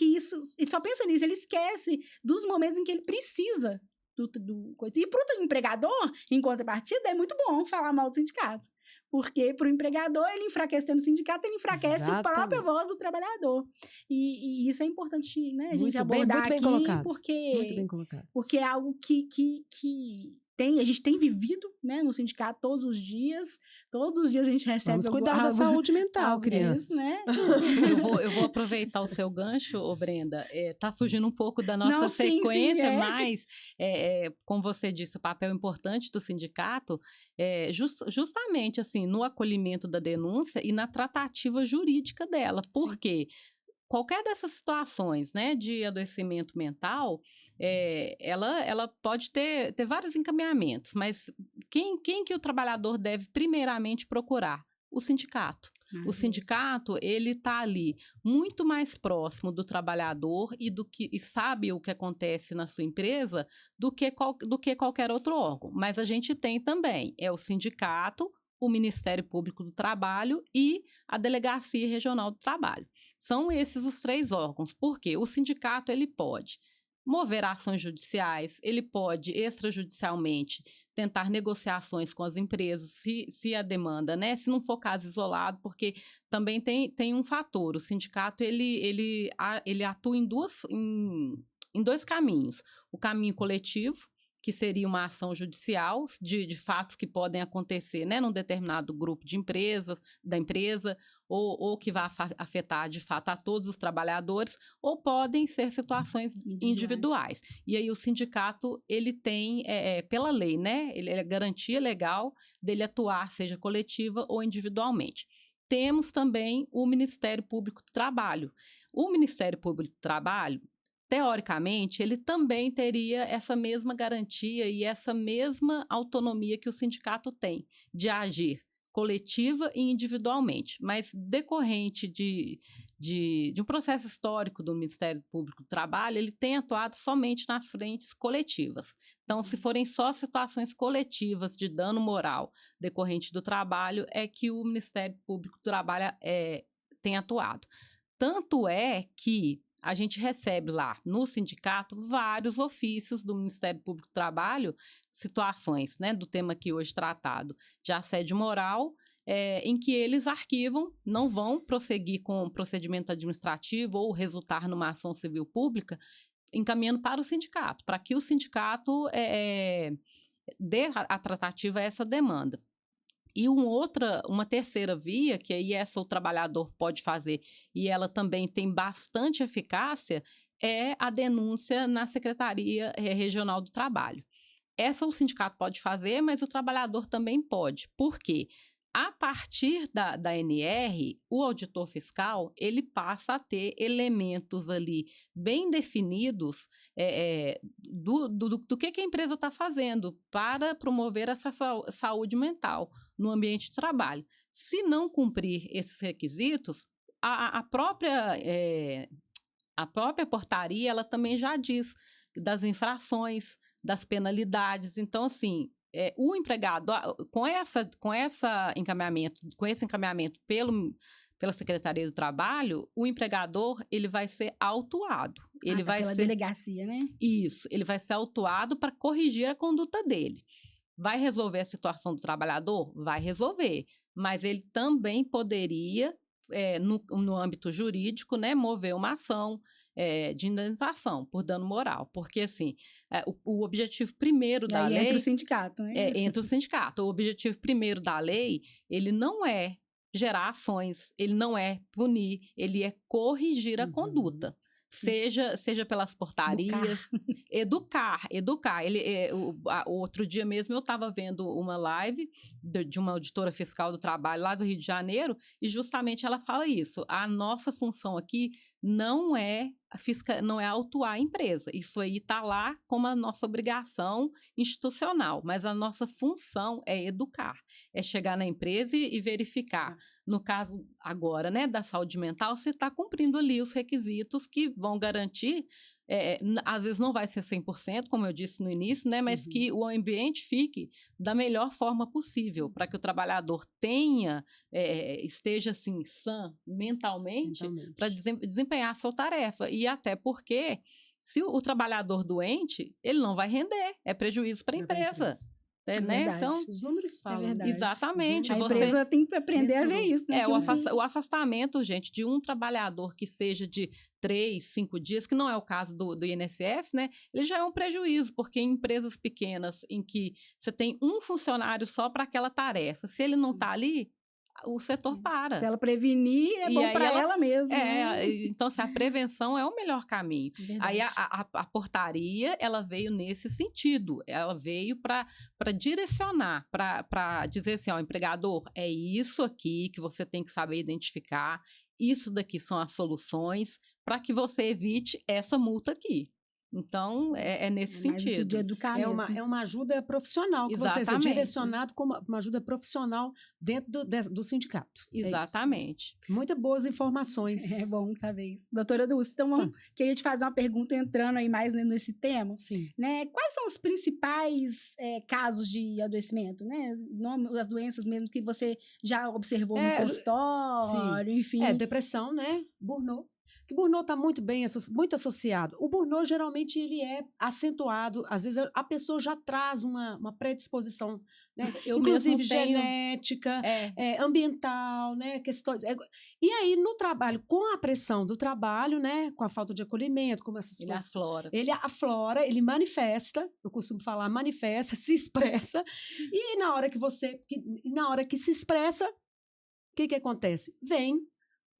isso, ele só pensa nisso, ele esquece dos momentos em que ele precisa do coisa. E para o empregador, em contrapartida, é muito bom falar mal do sindicato. Porque para o empregador, ele enfraquecendo o sindicato, ele enfraquece a própria voz do trabalhador. E isso é importante, né, a gente abordar aqui, muito bem colocado. Porque é algo que a gente tem vivido, né, no sindicato todos os dias a gente recebe... Vamos cuidar da saúde mental, crianças. Né? Eu vou aproveitar o seu gancho, Brenda, tá fugindo um pouco da nossa sequência, mas, como você disse, o papel importante do sindicato é justamente assim, no acolhimento da denúncia e na tratativa jurídica dela. Por quê? Qualquer dessas situações, né, de adoecimento mental, ela pode ter vários encaminhamentos, mas quem que o trabalhador deve primeiramente procurar? O sindicato. O sindicato, ele está ali muito mais próximo do trabalhador e sabe o que acontece na sua empresa do que qualquer outro órgão. Mas a gente tem também, o sindicato, o Ministério Público do Trabalho e a Delegacia Regional do Trabalho. São esses os 3 órgãos, porque o sindicato ele pode mover ações judiciais, ele pode extrajudicialmente tentar negociações com as empresas, se a demanda, né, se não for caso isolado, porque também tem um fator, o sindicato ele atua em 2 caminhos, o caminho coletivo, que seria uma ação judicial de fatos que podem acontecer, né, num determinado grupo de empresas, da empresa, ou que vai afetar, de fato, a todos os trabalhadores, ou podem ser situações individuais. E aí o sindicato, ele tem, pela lei, né, ele é garantia legal dele atuar, seja coletiva ou individualmente. Temos também o Ministério Público do Trabalho. O Ministério Público do Trabalho, teoricamente, ele também teria essa mesma garantia e essa mesma autonomia que o sindicato tem de agir coletiva e individualmente, mas decorrente de um processo histórico do Ministério Público do Trabalho, ele tem atuado somente nas frentes coletivas. Então, se forem só situações coletivas de dano moral decorrente do trabalho, é que o Ministério Público do Trabalho tem atuado. Tanto é que a gente recebe lá no sindicato vários ofícios do Ministério Público do Trabalho, situações, né, do tema aqui hoje tratado, de assédio moral, em que eles arquivam, não vão prosseguir com o procedimento administrativo ou resultar numa ação civil pública, encaminhando para o sindicato, para que o sindicato dê a tratativa a essa demanda. E uma terceira via, que aí essa o trabalhador pode fazer, e ela também tem bastante eficácia, é a denúncia na Secretaria Regional do Trabalho. Essa o sindicato pode fazer, mas o trabalhador também pode. Por quê? A partir da NR, o auditor fiscal, ele passa a ter elementos ali bem definidos do que a empresa está fazendo para promover essa saúde mental no ambiente de trabalho. Se não cumprir esses requisitos, a própria portaria, ela também já diz das infrações, das penalidades. Então, assim, o empregado, com esse encaminhamento pela Secretaria do Trabalho, o empregador, ele vai ser autuado. Ele vai pela ser delegacia, né? Isso, ele vai ser autuado para corrigir a conduta dele. Vai resolver a situação do trabalhador? Vai resolver, mas ele também poderia, no âmbito jurídico, né, mover uma ação de indenização por dano moral, porque assim, o objetivo primeiro da lei... Entre o sindicato, né? Entre o sindicato. O objetivo primeiro da lei, ele não é gerar ações, ele não é punir, ele é corrigir a conduta. Seja pelas portarias, educar. Outro dia mesmo eu estava vendo uma live de uma auditora fiscal do trabalho lá do Rio de Janeiro, e justamente ela fala isso. A nossa função aqui não é autuar a empresa. Isso aí está lá como a nossa obrigação institucional, mas a nossa função é educar, é chegar na empresa e verificar. No caso agora, né, da saúde mental, se está cumprindo ali os requisitos que vão garantir, às vezes não vai ser 100%, como eu disse no início, né, mas que o ambiente fique da melhor forma possível, para que o trabalhador esteja assim, sã mentalmente. Para desempenhar a sua tarefa. E até porque, se o trabalhador doente, ele não vai render, é prejuízo para a empresa. Né? Então, os números falam. Exatamente. A empresa tem que aprender a ver isso. Né? O afastamento, gente, de um trabalhador que seja de 3, 5 dias, que não é o caso do INSS, né? Ele já é um prejuízo, porque em empresas pequenas, em que você tem um funcionário só para aquela tarefa, se ele não está ali, o setor para. Se ela prevenir, é bom para ela mesma. Então, assim, a prevenção é o melhor caminho. Verdade. Aí a portaria, ela veio nesse sentido. Ela veio para direcionar, para dizer assim, ó, empregador, é isso aqui que você tem que saber identificar, isso daqui são as soluções para que você evite essa multa aqui. Então, é nesse sentido. De educar é uma ajuda profissional, que você é direcionado como uma ajuda profissional dentro do sindicato. Exatamente. Muitas boas informações. É bom saber isso. Doutora Dulce, então queria te fazer uma pergunta entrando aí mais nesse tema. Sim. Né? Quais são os principais casos de adoecimento, né? As doenças mesmo que você já observou no consultório, enfim. Depressão, né? Burnout. Que burnout está muito muito associado. O burnout, geralmente, ele é acentuado. Às vezes, a pessoa já traz uma predisposição, né? Inclusive genética, ambiental, né? Questões... E aí, no trabalho, com a pressão do trabalho, né? Com a falta de acolhimento, como essas coisas... aflora. Ele aflora, ele manifesta, eu costumo falar, manifesta, se expressa. E na hora que se expressa, o que acontece? Vem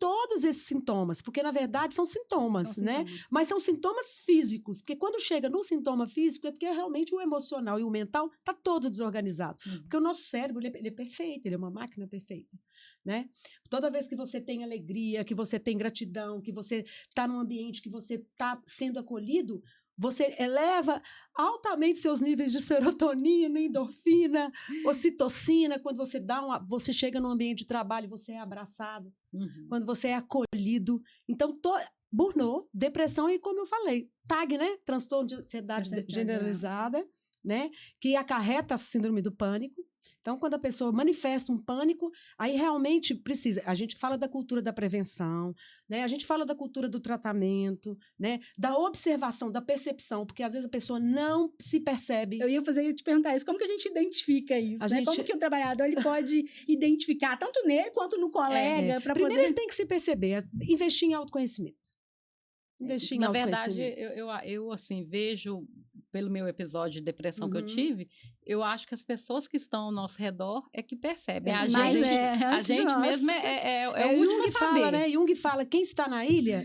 todos esses sintomas, porque na verdade são sintomas, né? Mas são sintomas físicos, porque quando chega no sintoma físico é porque realmente o emocional e o mental está todo desorganizado. Porque o nosso cérebro, ele é perfeito, ele é uma máquina perfeita, né? Toda vez que você tem alegria, que você tem gratidão, que você está num ambiente que você está sendo acolhido, você eleva altamente seus níveis de serotonina, endorfina, ocitocina, quando você chega num ambiente de trabalho, você é abraçado, quando você é acolhido. Então, burnout, depressão e, como eu falei, TAG, né? Transtorno de ansiedade generalizada, né? Que acarreta a síndrome do pânico. Então, quando a pessoa manifesta um pânico, aí realmente precisa. A gente fala da cultura da prevenção, né? A gente fala da cultura do tratamento, né? Da observação, da percepção, porque às vezes a pessoa não se percebe. Eu ia te perguntar isso, como que a gente identifica isso? Né? Como que o trabalhador ele pode identificar, tanto nele quanto no colega? Primeiro ele tem que se perceber, investir em autoconhecimento. Investir em autoconhecimento. Na verdade, eu assim, vejo, pelo meu episódio de depressão que eu tive, eu acho que as pessoas que estão ao nosso redor é que percebem. A gente mesmo é o último a saber. Fala, né? Jung fala, quem está na ilha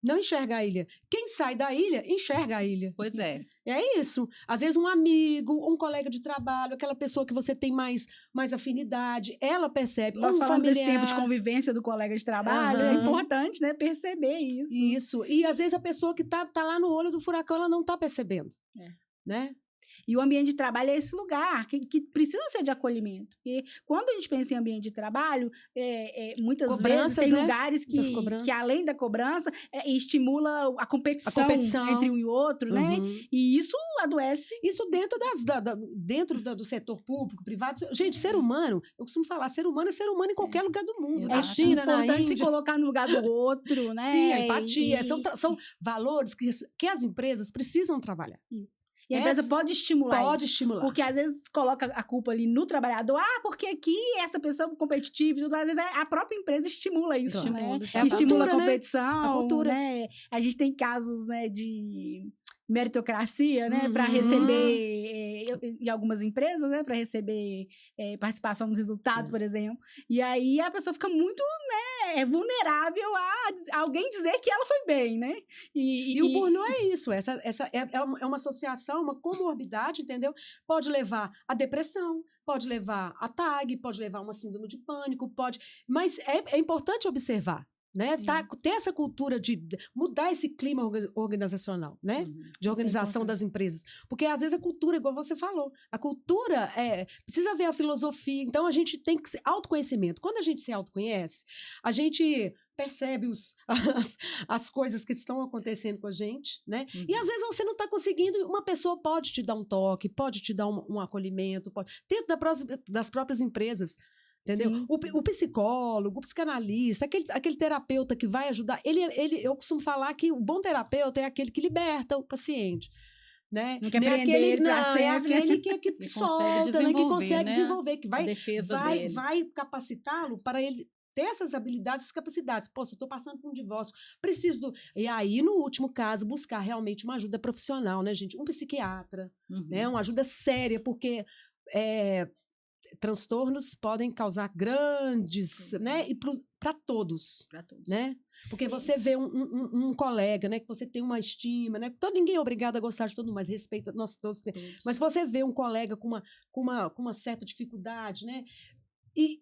não enxerga a ilha. Quem sai da ilha, enxerga a ilha. Pois é. É isso. Às vezes um amigo, um colega de trabalho, aquela pessoa que você tem mais afinidade, ela percebe. Nós falamos desse tempo de convivência do colega de trabalho, é importante, né, perceber isso. Isso. E às vezes a pessoa que tá lá no olho do furacão, ela não tá percebendo. Né? E o ambiente de trabalho é esse lugar que precisa ser de acolhimento. Porque quando a gente pensa em ambiente de trabalho, muitas vezes tem lugares que além da cobrança, estimula a competição entre um e outro, né? E isso adoece. Isso dentro do setor público, privado. Gente, ser humano, eu costumo falar, ser humano é ser humano em qualquer lugar do mundo. Na China, na Índia. É importante se colocar no lugar do outro, né? Sim, a empatia. São valores que as empresas precisam trabalhar. Isso. E a empresa pode estimular Pode isso. estimular. Porque às vezes coloca a culpa ali no trabalhador. Porque aqui essa pessoa é competitiva e tudo. Às vezes a própria empresa estimula isso, Estimula, né? é a Estimula cultura, a né? competição, A cultura. né? A gente tem casos, né, de meritocracia, né, para Uhum. receber, em algumas empresas, né, para receber participação nos resultados, por exemplo. E aí a pessoa fica muito, né, vulnerável a alguém dizer que ela foi bem, né? E o burnout é isso, essa é uma associação, uma comorbidade, entendeu? Pode levar a depressão, pode levar a TAG, pode levar uma síndrome de pânico, mas é importante observar, né? Ter essa cultura de mudar esse clima organizacional, né? De organização das empresas. Porque às vezes a cultura, igual você falou, a cultura precisa ver a filosofia, então a gente tem que ser autoconhecimento. Quando a gente se autoconhece, a gente percebe as coisas que estão acontecendo com a gente, né? E às vezes você não está conseguindo, uma pessoa pode te dar um toque, pode te dar um acolhimento, dentro das próprias empresas. Entendeu? O psicólogo, o psicanalista, aquele terapeuta que vai ajudar, eu costumo falar que o bom terapeuta é aquele que liberta o paciente. Né? Não quer prender ele pra sempre. É aquele que solta, né? Que consegue desenvolver, que vai capacitá-lo para ele ter essas habilidades, essas capacidades. Pô, se eu estou passando por um divórcio, preciso E aí, no último caso, buscar realmente uma ajuda profissional, né, gente? Um psiquiatra, né? Uma ajuda séria, porque transtornos podem causar grandes, né? E para todos, né? Porque você vê um colega, né? Que você tem uma estima, né? Ninguém é obrigado a gostar de todo mundo, mas respeita nós todos. Mas você vê um colega com uma certa dificuldade, né? E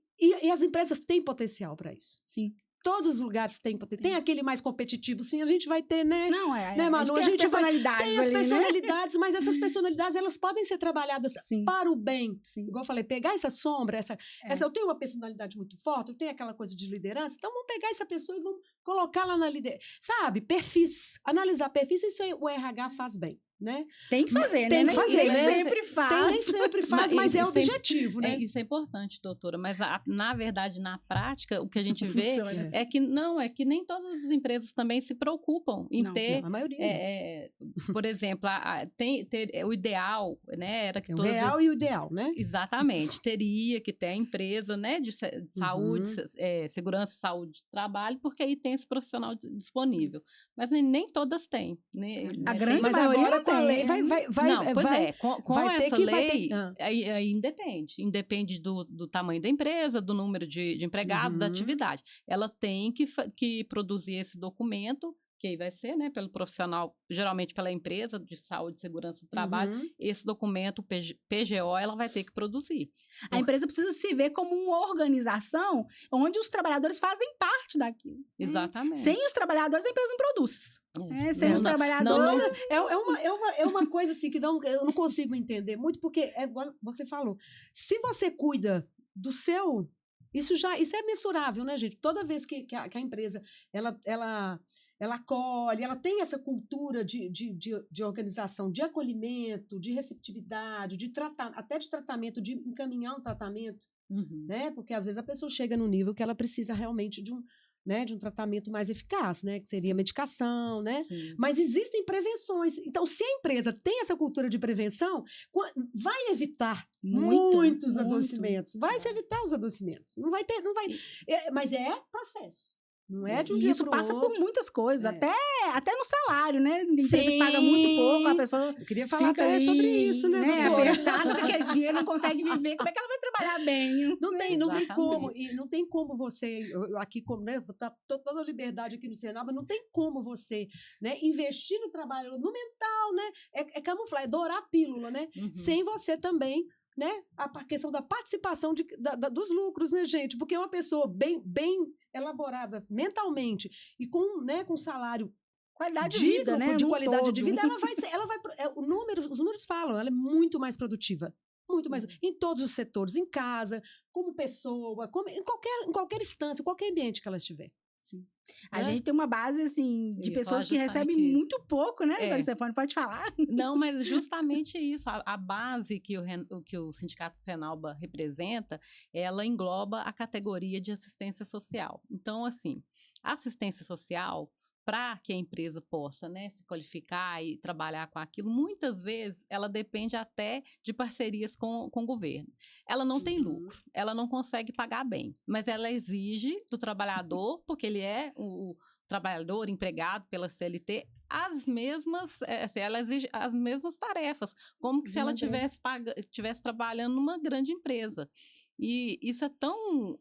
as empresas têm potencial para isso. Sim. Todos os lugares têm potencial. Tem aquele mais competitivo, sim, a gente vai ter, né? Não, né, Manu? A gente tem as personalidades. Tem as personalidades, né? Mas essas personalidades, elas podem ser trabalhadas para o bem. Sim. Igual eu falei, pegar essa sombra, eu tenho uma personalidade muito forte, eu tenho aquela coisa de liderança, então vamos pegar essa pessoa e vamos colocar lá na liderança. Sabe? Perfis. Analisar perfis, isso aí o RH faz bem. Né? Tem que fazer, tem né? Que fazer, nem né? sempre faz. Nem sempre faz, mas é objetivo, né? Isso é importante, doutora. Mas, na verdade, na prática, o que a gente vê é que nem todas as empresas também se preocupam em ter... Não, a maioria. Por exemplo, o ideal, né? Era que o real e o ideal, né? Exatamente. Teria que ter a empresa, né? De saúde, segurança e saúde de trabalho, porque aí tem esse profissional disponível. Mas nem todas têm. Né? A grande maioria agora com a lei vai com essa lei aí independe do tamanho da empresa, do número de empregados, da atividade. Ela tem que produzir esse documento, que aí vai ser, né, pelo profissional, geralmente pela empresa de saúde e segurança do trabalho, esse documento, PGO, ela vai ter que produzir. A empresa precisa se ver como uma organização onde os trabalhadores fazem parte daquilo. Exatamente. Sem os trabalhadores, a empresa não produz. Sem os trabalhadores... É uma coisa assim que eu não consigo entender muito, porque, igual você falou, se você cuida do seu... Isso é mensurável, né, gente? Toda vez que a empresa ela acolhe, ela tem essa cultura de organização, de acolhimento, de receptividade, até de tratamento, de encaminhar um tratamento, né? Porque às vezes a pessoa chega no nível que ela precisa realmente de um tratamento mais eficaz, né? Que seria medicação, né? Sim. Mas existem prevenções. Então, se a empresa tem essa cultura de prevenção, vai evitar muitos adoecimentos. Vai se evitar os adoecimentos. Não vai. Mas é processo. Não é de um dia Isso pro passa outro. por muitas coisas, até no salário, né? Empresa que paga muito pouco, a pessoa Eu queria falar fica até ali, sobre isso, né, doutora? apertada, porque aquele dinheiro não consegue viver. Como é que ela vai trabalhar bem? Não tem como. E não tem como você, aqui, como, né? Toda a liberdade aqui no Senado, mas não tem como você, né, investir no trabalho, no mental, né? É camuflar, é dourar a pílula, né? Sem você também, né? A questão da participação dos lucros, né, gente? Porque uma pessoa bem elaborada mentalmente e com salário qualidade de vida, né? de qualidade de vida, os números falam, ela é muito mais produtiva. Muito mais. Em todos os setores, em casa, como pessoa, em qualquer instância, qualquer ambiente que ela estiver. Sim. A gente tem uma base, assim, de pessoas que recebem muito pouco, né, Dona Stefânia? Pode falar? Não, mas justamente isso. A base que o Sindicato Senalba representa, ela engloba a categoria de assistência social. Então, assim, a assistência social, para que a empresa possa, né, se qualificar e trabalhar com aquilo, muitas vezes ela depende até de parcerias com o governo. Ela não tem lucro, ela não consegue pagar bem, mas ela exige do trabalhador, porque ele é o trabalhador empregado pela CLT, ela exige as mesmas tarefas, como que se ela tivesse trabalhando numa grande empresa. E isso é tão,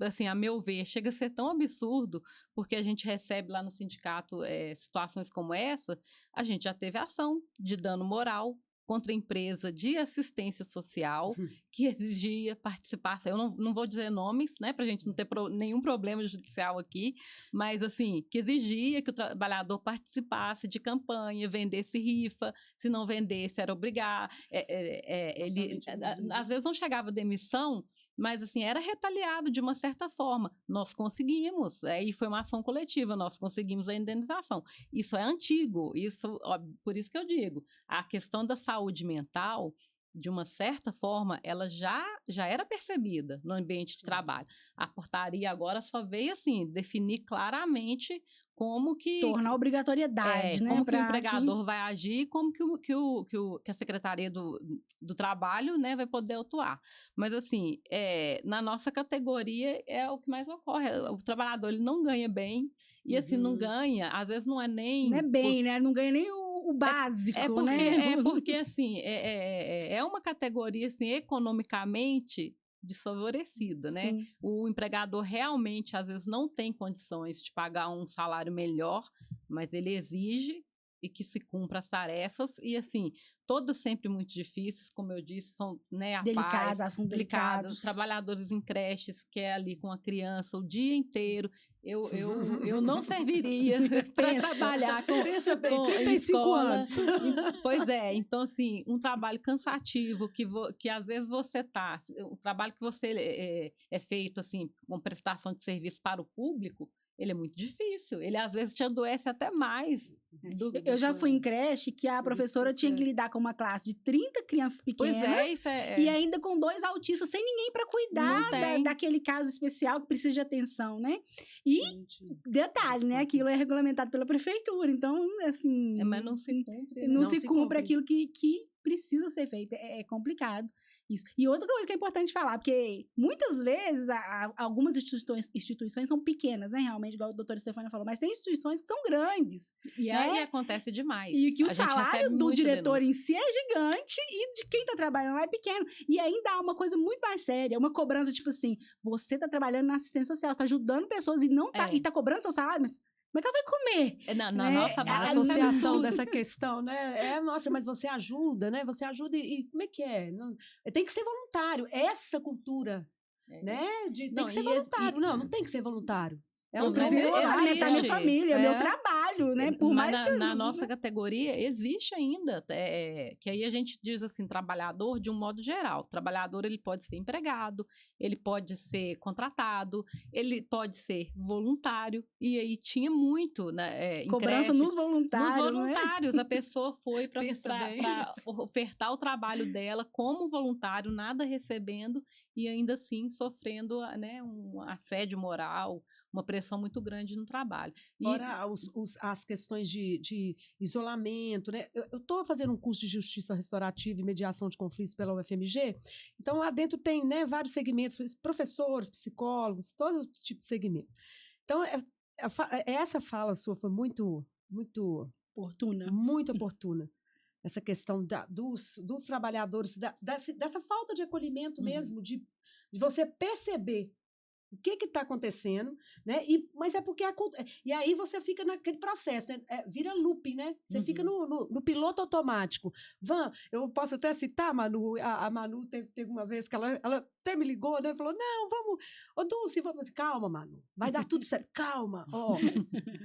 assim, a meu ver, chega a ser tão absurdo, porque a gente recebe lá no sindicato situações como essa, a gente já teve ação de dano moral contra a empresa de assistência social que exigia participação. Eu não vou dizer nomes, né, para a gente não ter nenhum problema judicial aqui, mas assim, que exigia que o trabalhador participasse de campanha, vendesse rifa, se não vendesse era obrigar. Ele às vezes não chegava a demissão, mas assim, era retaliado de uma certa forma. Nós conseguimos, e foi uma ação coletiva, nós conseguimos a indenização. Isso é antigo, por isso que eu digo, a questão da saúde mental, de uma certa forma, ela já era percebida no ambiente de trabalho. A portaria agora só veio assim, definir claramente como que... tornar obrigatoriedade, né? Como que o empregador vai agir e como que a Secretaria do Trabalho, né, vai poder atuar. Mas, assim, na nossa categoria é o que mais ocorre. O trabalhador, ele não ganha bem e, assim, não ganha, às vezes não é nem... Não é bem, né? Não ganha nem o básico, né? É porque, assim, é uma categoria, assim, economicamente desfavorecida, né? Sim. O empregador realmente, às vezes, não tem condições de pagar um salário melhor, mas ele exige e que se cumpra as tarefas, e assim, todas sempre muito difíceis, como eu disse, são, né, delicados, assuntos delicados. Trabalhadores em creches, que é ali com a criança o dia inteiro. Eu não serviria para trabalhar com 35 escola. anos. Pois é, então assim, um trabalho cansativo que às vezes o trabalho que você é feito assim, com prestação de serviço para o público, ele é muito difícil, ele às vezes te adoece até mais. Eu já fui em creche que a professora tinha que lidar com uma classe de 30 crianças pequenas, e ainda com 2 autistas, sem ninguém para cuidar daquele caso especial que precisa de atenção, né? E detalhe, né? Aquilo é regulamentado pela prefeitura, então, assim... mas não se cumpre. Não se cumpre aquilo que precisa ser feito, é complicado. Isso. E outra coisa que é importante falar, porque muitas vezes algumas instituições são pequenas, né? Realmente, igual a doutora Stefânia falou, mas tem instituições que são grandes. E aí acontece demais. E que o salário do diretor em si é gigante e de quem está trabalhando lá é pequeno. E ainda há uma coisa muito mais séria, uma cobrança, tipo assim, você está trabalhando na assistência social, está ajudando pessoas e não tá, e tá cobrando seu salário, mas como é que ela vai comer? Na nossa base, a associação dessa questão, né? Nossa, mas você ajuda, né? Você ajuda e como é que é? Não, tem que ser voluntário. Essa cultura, né? Tem que ser voluntário. Não tem que ser voluntário. Eu preciso alimentar minha família, meu trabalho, né? Por mais que na nossa categoria existe ainda, que aí a gente diz assim, trabalhador de um modo geral. Trabalhador, ele pode ser empregado, ele pode ser contratado, ele pode ser voluntário, e aí tinha muito, né, cobrança nos voluntários, né? A pessoa foi para ofertar o trabalho dela como voluntário, nada recebendo, e ainda assim sofrendo, né, um assédio moral, uma pressão muito grande no trabalho. Fora as questões de isolamento, né? Eu estou fazendo um curso de justiça restaurativa e mediação de conflitos pela UFMG, então lá dentro tem, né, vários segmentos, professores, psicólogos, todo tipo de segmento. Então, essa fala sua foi muito oportuna. Essa questão dos trabalhadores, dessa falta de acolhimento mesmo, de você perceber o que está acontecendo, né? Mas é porque e aí você fica naquele processo, né? Vira looping, né? Você fica no piloto automático. Eu posso até citar, Manu, a Manu teve uma vez que ela até me ligou, né? Falou, não, vamos, Dulce, vamos. Calma, Manu, vai dar tudo certo, calma.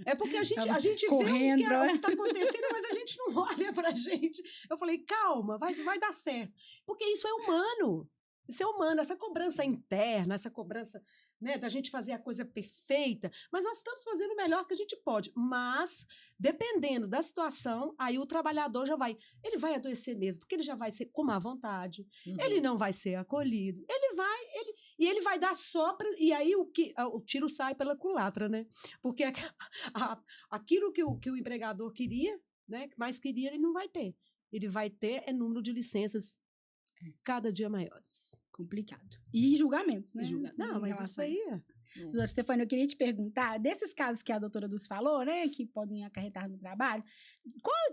É porque a gente correndo, vê o que está acontecendo, mas a gente não olha pra gente. Eu falei, calma, vai dar certo. Porque isso é humano. Isso é humano, essa cobrança interna, essa cobrança, né, da gente fazer a coisa perfeita, mas nós estamos fazendo o melhor que a gente pode. Mas, dependendo da situação, aí o trabalhador ele vai adoecer mesmo, porque ele já vai ser com má vontade, ele não vai ser acolhido, ele vai dar sopro, e aí o tiro sai pela culatra, né? Porque aquilo que o empregador queria, né, que mais queria, ele não vai ter. Ele vai ter número de licenças cada dia maiores. Complicado. E julgamentos, né? Não, mas isso aí Doutora Stefânia, eu queria te perguntar, desses casos que a doutora Dulce falou, né, que podem acarretar no trabalho,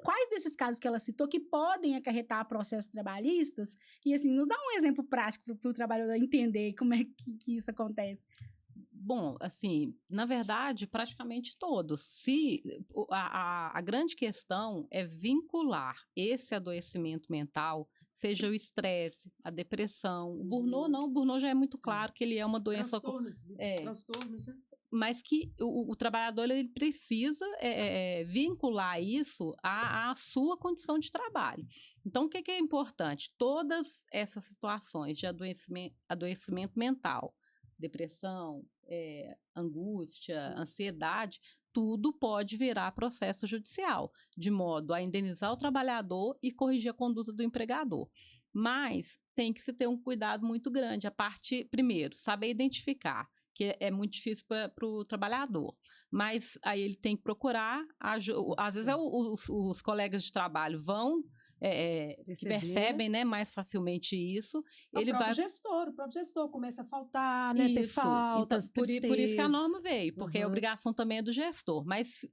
quais desses casos que ela citou que podem acarretar processos trabalhistas? E, assim, nos dá um exemplo prático para o trabalhador entender como é que isso acontece. Bom, assim, na verdade, praticamente todos. A grande questão é vincular esse adoecimento mental, seja o estresse, a depressão. O burnout não, o burnout já é muito claro que ele é uma doença... Transtornos, né? Mas que o trabalhador ele precisa vincular isso à sua condição de trabalho. Então, o que é importante? Todas essas situações de adoecimento mental, depressão, angústia, ansiedade, tudo pode virar processo judicial, de modo a indenizar o trabalhador e corrigir a conduta do empregador. Mas tem que se ter um cuidado muito grande. Primeiro, saber identificar, que é muito difícil para o trabalhador. Mas aí ele tem que procurar, às vezes os colegas de trabalho vão... que percebem, né, mais facilmente isso. O próprio gestor começa a faltar, né, ter faltas, então, por isso que a norma veio, porque a obrigação também é do gestor, mas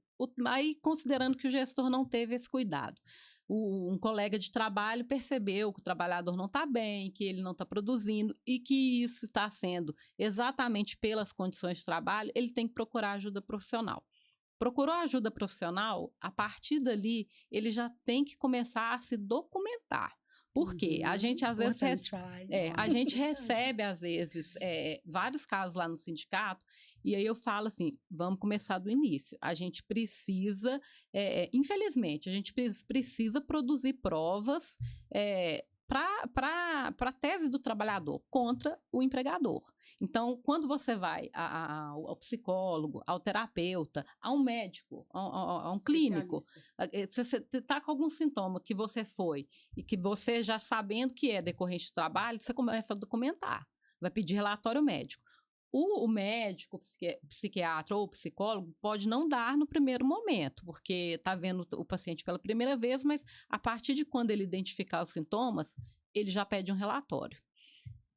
aí considerando que o gestor não teve esse cuidado. Um colega de trabalho percebeu que o trabalhador não está bem, que ele não está produzindo e que isso está sendo exatamente pelas condições de trabalho, ele tem que procurar ajuda profissional. Procurou ajuda profissional, a partir dali, ele já tem que começar a se documentar. Por quê? A gente, às vezes, recebe, às vezes, vários casos lá no sindicato, e aí eu falo assim, vamos começar do início. A gente precisa, infelizmente, a gente precisa produzir provas para a tese do trabalhador contra o empregador. Então, quando você vai ao psicólogo, ao terapeuta, a um médico, a um clínico, você está com algum sintoma que você foi e que você já sabendo que é decorrente do trabalho, você começa a documentar, vai pedir relatório médico. O médico, psiquiatra ou psicólogo pode não dar no primeiro momento, porque está vendo o paciente pela primeira vez, mas a partir de quando ele identificar os sintomas, ele já pede um relatório.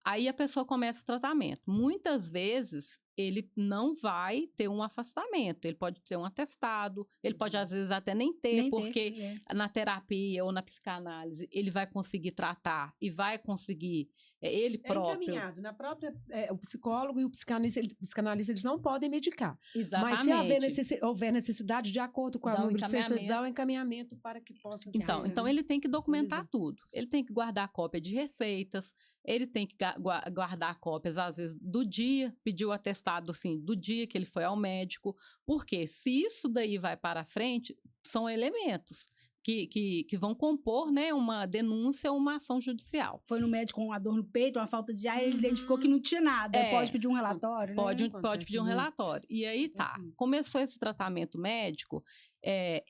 Aí a pessoa começa o tratamento. Muitas vezes, ele não vai ter um afastamento, ele pode ter um atestado, ele pode às vezes até nem ter, porque na terapia ou na psicanálise ele vai conseguir tratar e vai conseguir ele próprio... É encaminhado, na própria... o psicólogo e o psicanalista eles não podem medicar. Exatamente. Mas se houver necessidade, de acordo com a número de licença, dá um encaminhamento para que possa ser... Então ele tem que documentar tudo. Ele tem que guardar cópia de receitas, ele tem que guardar cópias, às vezes, do dia, pedir o atestado, assim, do dia que ele foi ao médico, porque se isso daí vai para frente, são elementos que vão compor, né, uma denúncia ou uma ação judicial. Foi no médico com uma dor no peito, uma falta de ar, ele identificou que não tinha nada, pode pedir um relatório, né? Pode pedir um relatório. E aí começou esse tratamento médico,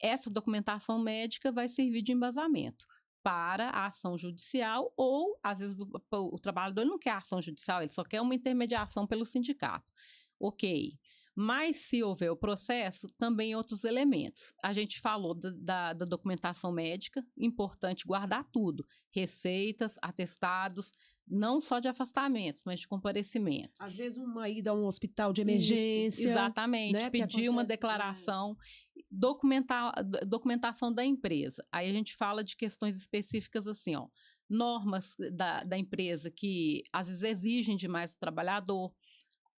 essa documentação médica vai servir de embasamento para a ação judicial ou, às vezes, o trabalhador não quer ação judicial, ele só quer uma intermediação pelo sindicato. Ok. Mas, se houver o processo, também outros elementos. A gente falou da documentação médica, importante guardar tudo. Receitas, atestados, não só de afastamentos, mas de comparecimento. Às vezes, uma ida a um hospital de emergência. Isso, exatamente. Né? Pedir uma declaração, documentação da empresa. Aí a gente fala de questões específicas assim, ó, normas da empresa que, às vezes, exigem demais do trabalhador,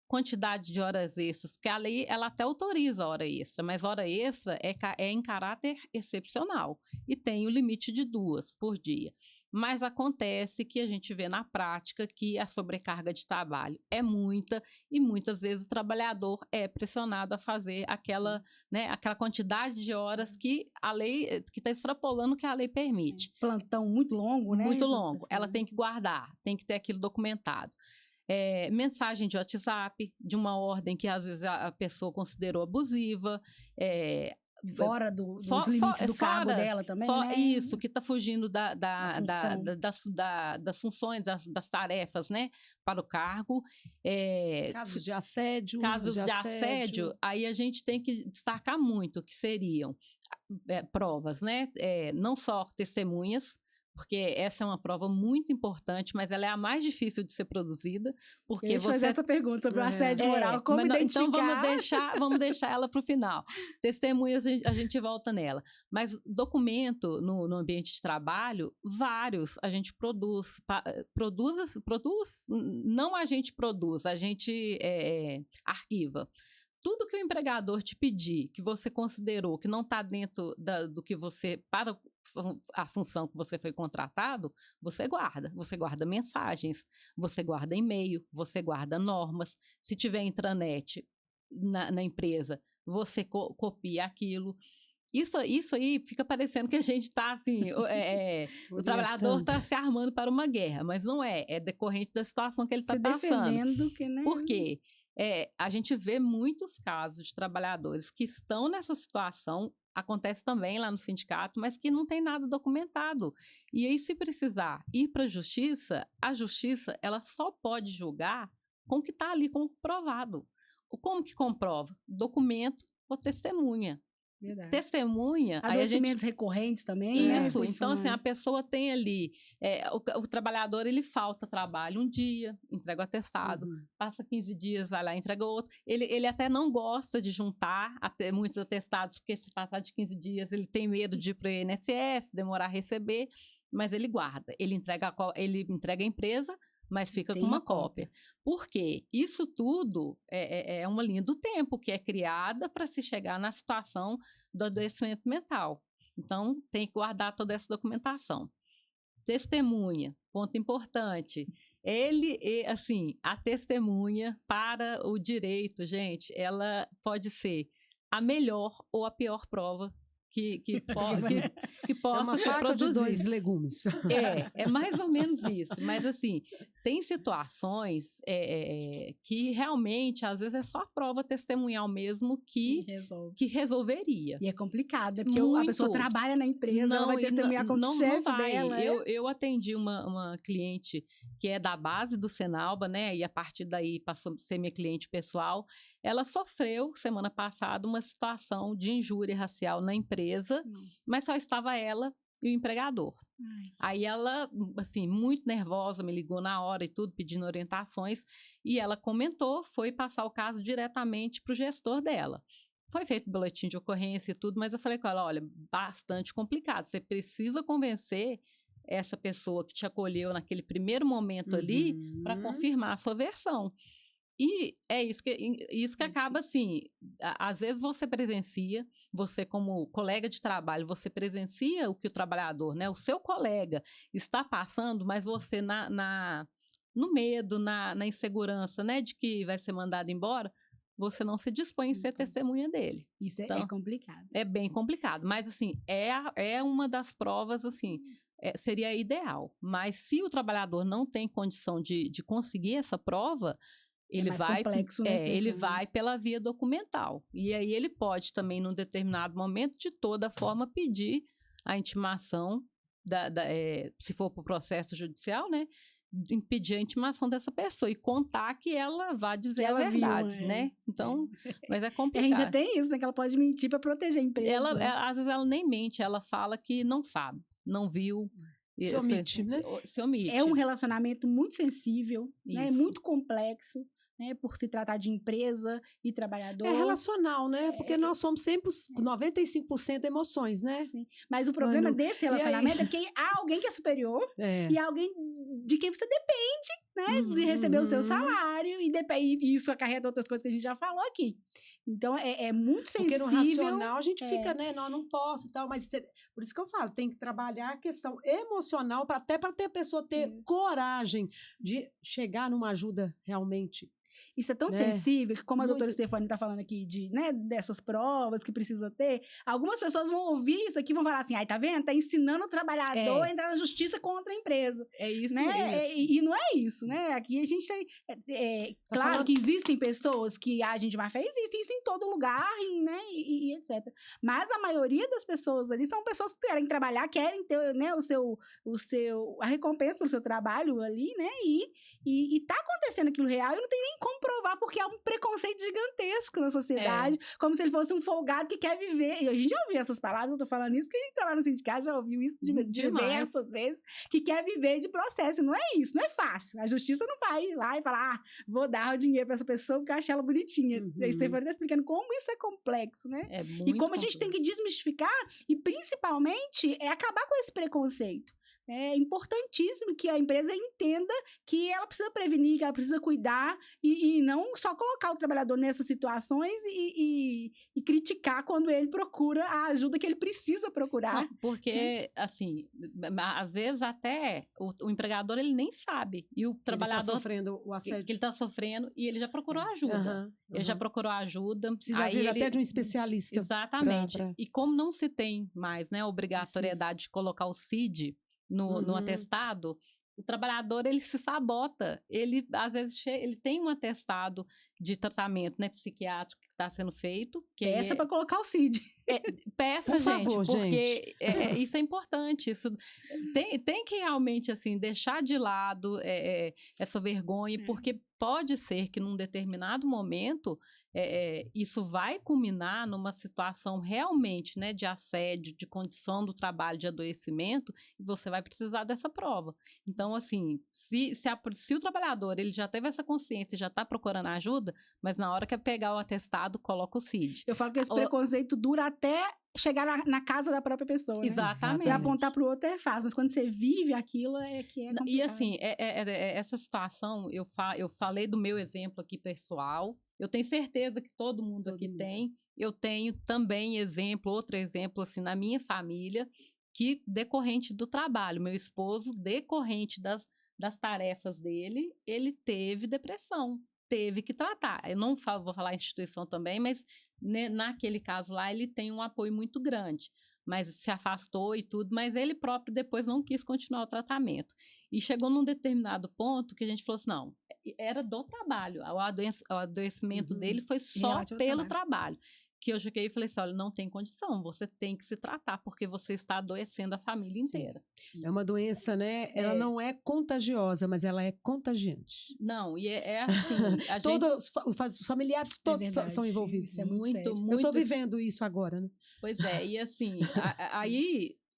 quantidade de horas extras, porque a lei ela até autoriza a hora extra, mas hora extra é em caráter excepcional e tem o limite de 2 por dia. mas acontece que a gente vê na prática que a sobrecarga de trabalho é muita e muitas vezes o trabalhador é pressionado a fazer aquela, né, aquela quantidade de horas que a lei, que está extrapolando o que a lei permite. Plantão muito longo, né? Muito longo. Ela tem que guardar, tem que ter aquilo documentado. Mensagem de WhatsApp, de uma ordem que às vezes a pessoa considerou abusiva, fora dos limites do cargo dela também, né? Isso, que está fugindo das funções, das tarefas, né, para o cargo. Casos de assédio. Casos de assédio, aí a gente tem que destacar muito que seriam provas, né? Não só testemunhas, porque essa é uma prova muito importante, mas ela é a mais difícil de ser produzida, porque eu fazer essa pergunta sobre o assédio moral, como identificar? Então vamos deixar ela para o final. Testemunhas, a gente volta nela. Mas documento no ambiente de trabalho, vários a gente produz, não a gente produz, a gente arquiva. Tudo que o empregador te pedir, que você considerou que não está dentro do que você, para a função que você foi contratado, você guarda. Você guarda mensagens, você guarda e-mail, você guarda normas. Se tiver intranet na empresa, você copia aquilo. Isso aí fica parecendo que a gente está assim, o trabalhador está se armando para uma guerra, mas não é. É decorrente da situação que ele está passando. Defendendo que, né? Por quê? A gente vê muitos casos de trabalhadores que estão nessa situação, acontece também lá no sindicato, mas que não tem nada documentado. E aí, se precisar ir para a justiça ela só pode julgar com o que está ali comprovado. Como que comprova? Documento ou testemunha. Verdade. Testemunha... Adoecimentos recorrentes também, Isso, né? Então assim, a pessoa tem ali, o trabalhador ele falta trabalho um dia, entrega o atestado, passa 15 dias, vai lá, entrega outro. Ele até não gosta de juntar muitos atestados, porque se passar de 15 dias ele tem medo de ir para o INSS, demorar a receber, mas ele guarda, ele entrega a empresa, mas fica com uma cópia. Por quê? Isso tudo é uma linha do tempo que é criada para se chegar na situação do adoecimento mental. Então, tem que guardar toda essa documentação. Testemunha, ponto importante. A testemunha para o direito, gente, ela pode ser a melhor ou a pior prova que possa é uma ser faca produzida. de dois legumes. É mais ou menos isso. Mas, assim, tem situações que realmente, às vezes, é só a prova testemunhal mesmo que resolveria. E é complicado, porque a pessoa trabalha na empresa, ela vai testemunhar como chefe dela. Eu atendi uma cliente que é da base do Senalba, né? E a partir daí passou a ser minha cliente pessoal. Ela sofreu, semana passada, uma situação de injúria racial na empresa, mas só estava ela e o empregador. Aí ela, assim, muito nervosa, me ligou na hora e tudo, pedindo orientações, e ela comentou, foi passar o caso diretamente para o gestor dela. Foi feito boletim de ocorrência e tudo, mas eu falei com ela, olha, bastante complicado, você precisa convencer essa pessoa que te acolheu naquele primeiro momento ali para confirmar a sua versão. E é isso que acaba assim, às vezes você presencia, você como colega de trabalho, você presencia o que o trabalhador, né, o seu colega está passando, mas você no medo, na insegurança, né, de que vai ser mandado embora, você não se dispõe em ser testemunha dele. Isso então, é complicado. É bem complicado, mas assim, é uma das provas, assim, seria ideal. Mas se o trabalhador não tem condição de conseguir essa prova, ele vai pela via documental. E aí ele pode também, num determinado momento, de toda forma, pedir a intimação, se for para o processo judicial, né? Impedir a intimação dessa pessoa e contar que ela vai dizer a verdade, né? Então, mas é complicado. Ainda tem isso, né? Que ela pode mentir para proteger a empresa. Às vezes ela nem mente, ela fala que não sabe, não viu. Se omite, né? É um relacionamento muito sensível, né? Muito complexo. né, por se tratar de empresa e trabalhador. É relacional, né? Porque nós somos 95% emoções, né? Sim. Mas o problema desse relacionamento é que há alguém que é superior e há alguém de quem você depende, né, de receber o seu salário e isso acarreta outras coisas que a gente já falou aqui. Então, é muito sensível. Porque no racional a gente fica, né? Não posso e tal, mas por isso que eu falo, tem que trabalhar a questão emocional até para ter a pessoa ter coragem de chegar numa ajuda realmente. Isso é tão sensível que, como a doutora Stefani está falando aqui, dessas provas que precisa ter, algumas pessoas vão ouvir isso aqui e vão falar assim, ai, tá vendo? Tá ensinando o trabalhador a entrar na justiça contra a empresa. É isso né? mesmo. E não é isso, né? Aqui a gente tem... claro que existem pessoas que agem de má fé, existe isso em todo lugar, né? E etc. Mas a maioria das pessoas ali são pessoas que querem trabalhar, querem ter, né, a recompensa pelo seu trabalho ali, né? E tá acontecendo aquilo real e não tem nem comprovar, porque há um preconceito gigantesco na sociedade, como se ele fosse um folgado que quer viver. E a gente já ouviu essas palavras, eu tô falando isso porque a gente trabalha no sindicato, já ouviu isso diversas vezes, que quer viver de processo. Não é isso, não é fácil. A justiça não vai ir lá e falar, vou dar o dinheiro pra essa pessoa porque eu achei ela bonitinha. A Stefani tá explicando como isso é complexo, né? E como a gente tem que desmistificar e, principalmente, acabar com esse preconceito. É importantíssimo que a empresa entenda que ela precisa prevenir, que ela precisa cuidar e não só colocar o trabalhador nessas situações e criticar quando ele procura a ajuda que ele precisa procurar. Não, porque, assim, às vezes até o empregador ele nem sabe e o trabalhador está sofrendo o assédio. Que ele está sofrendo e ele já procurou ajuda. Ele já procurou ajuda. Precisa às vezes até de um especialista. Exatamente. E como não se tem mais, né, a obrigatoriedade de colocar o CID no atestado, o trabalhador ele se sabota, ele às vezes ele tem um atestado de tratamento, né, psiquiátrico que está sendo feito. Peça para colocar o CID. Peça, por favor, porque isso é importante. Isso tem que realmente assim deixar de lado essa vergonha, porque pode ser que num determinado momento isso vai culminar numa situação realmente, né, de assédio, de condição do trabalho, de adoecimento, e você vai precisar dessa prova. Então, assim, se o trabalhador ele já teve essa consciência e já está procurando ajuda, mas na hora que é pegar o atestado, coloca o CID. Eu falo que esse preconceito dura até chegar na casa da própria pessoa, né? Exatamente. E apontar para o outro é fácil, mas quando você vive aquilo que é complicado. E assim, essa situação, eu falei do meu exemplo aqui pessoal, eu tenho certeza que todo mundo aqui tem. Eu tenho também outro exemplo assim na minha família, que decorrente do trabalho, meu esposo, decorrente das tarefas dele, ele teve depressão, teve que tratar. Eu não vou falar instituição também, mas naquele caso lá ele tem um apoio muito grande, mas se afastou e tudo, mas ele próprio depois não quis continuar o tratamento. E chegou num determinado ponto que a gente falou assim, não, era do trabalho, o adoecimento dele foi só pelo trabalho. Que eu cheguei e falei assim, olha, não tem condição, você tem que se tratar, porque você está adoecendo a família inteira. É uma doença, né? Ela não é contagiosa, mas ela é contagiante. Não, e assim... Todos os familiares todos são envolvidos. É muito. Eu estou vivendo isso agora, né? Pois é, e assim,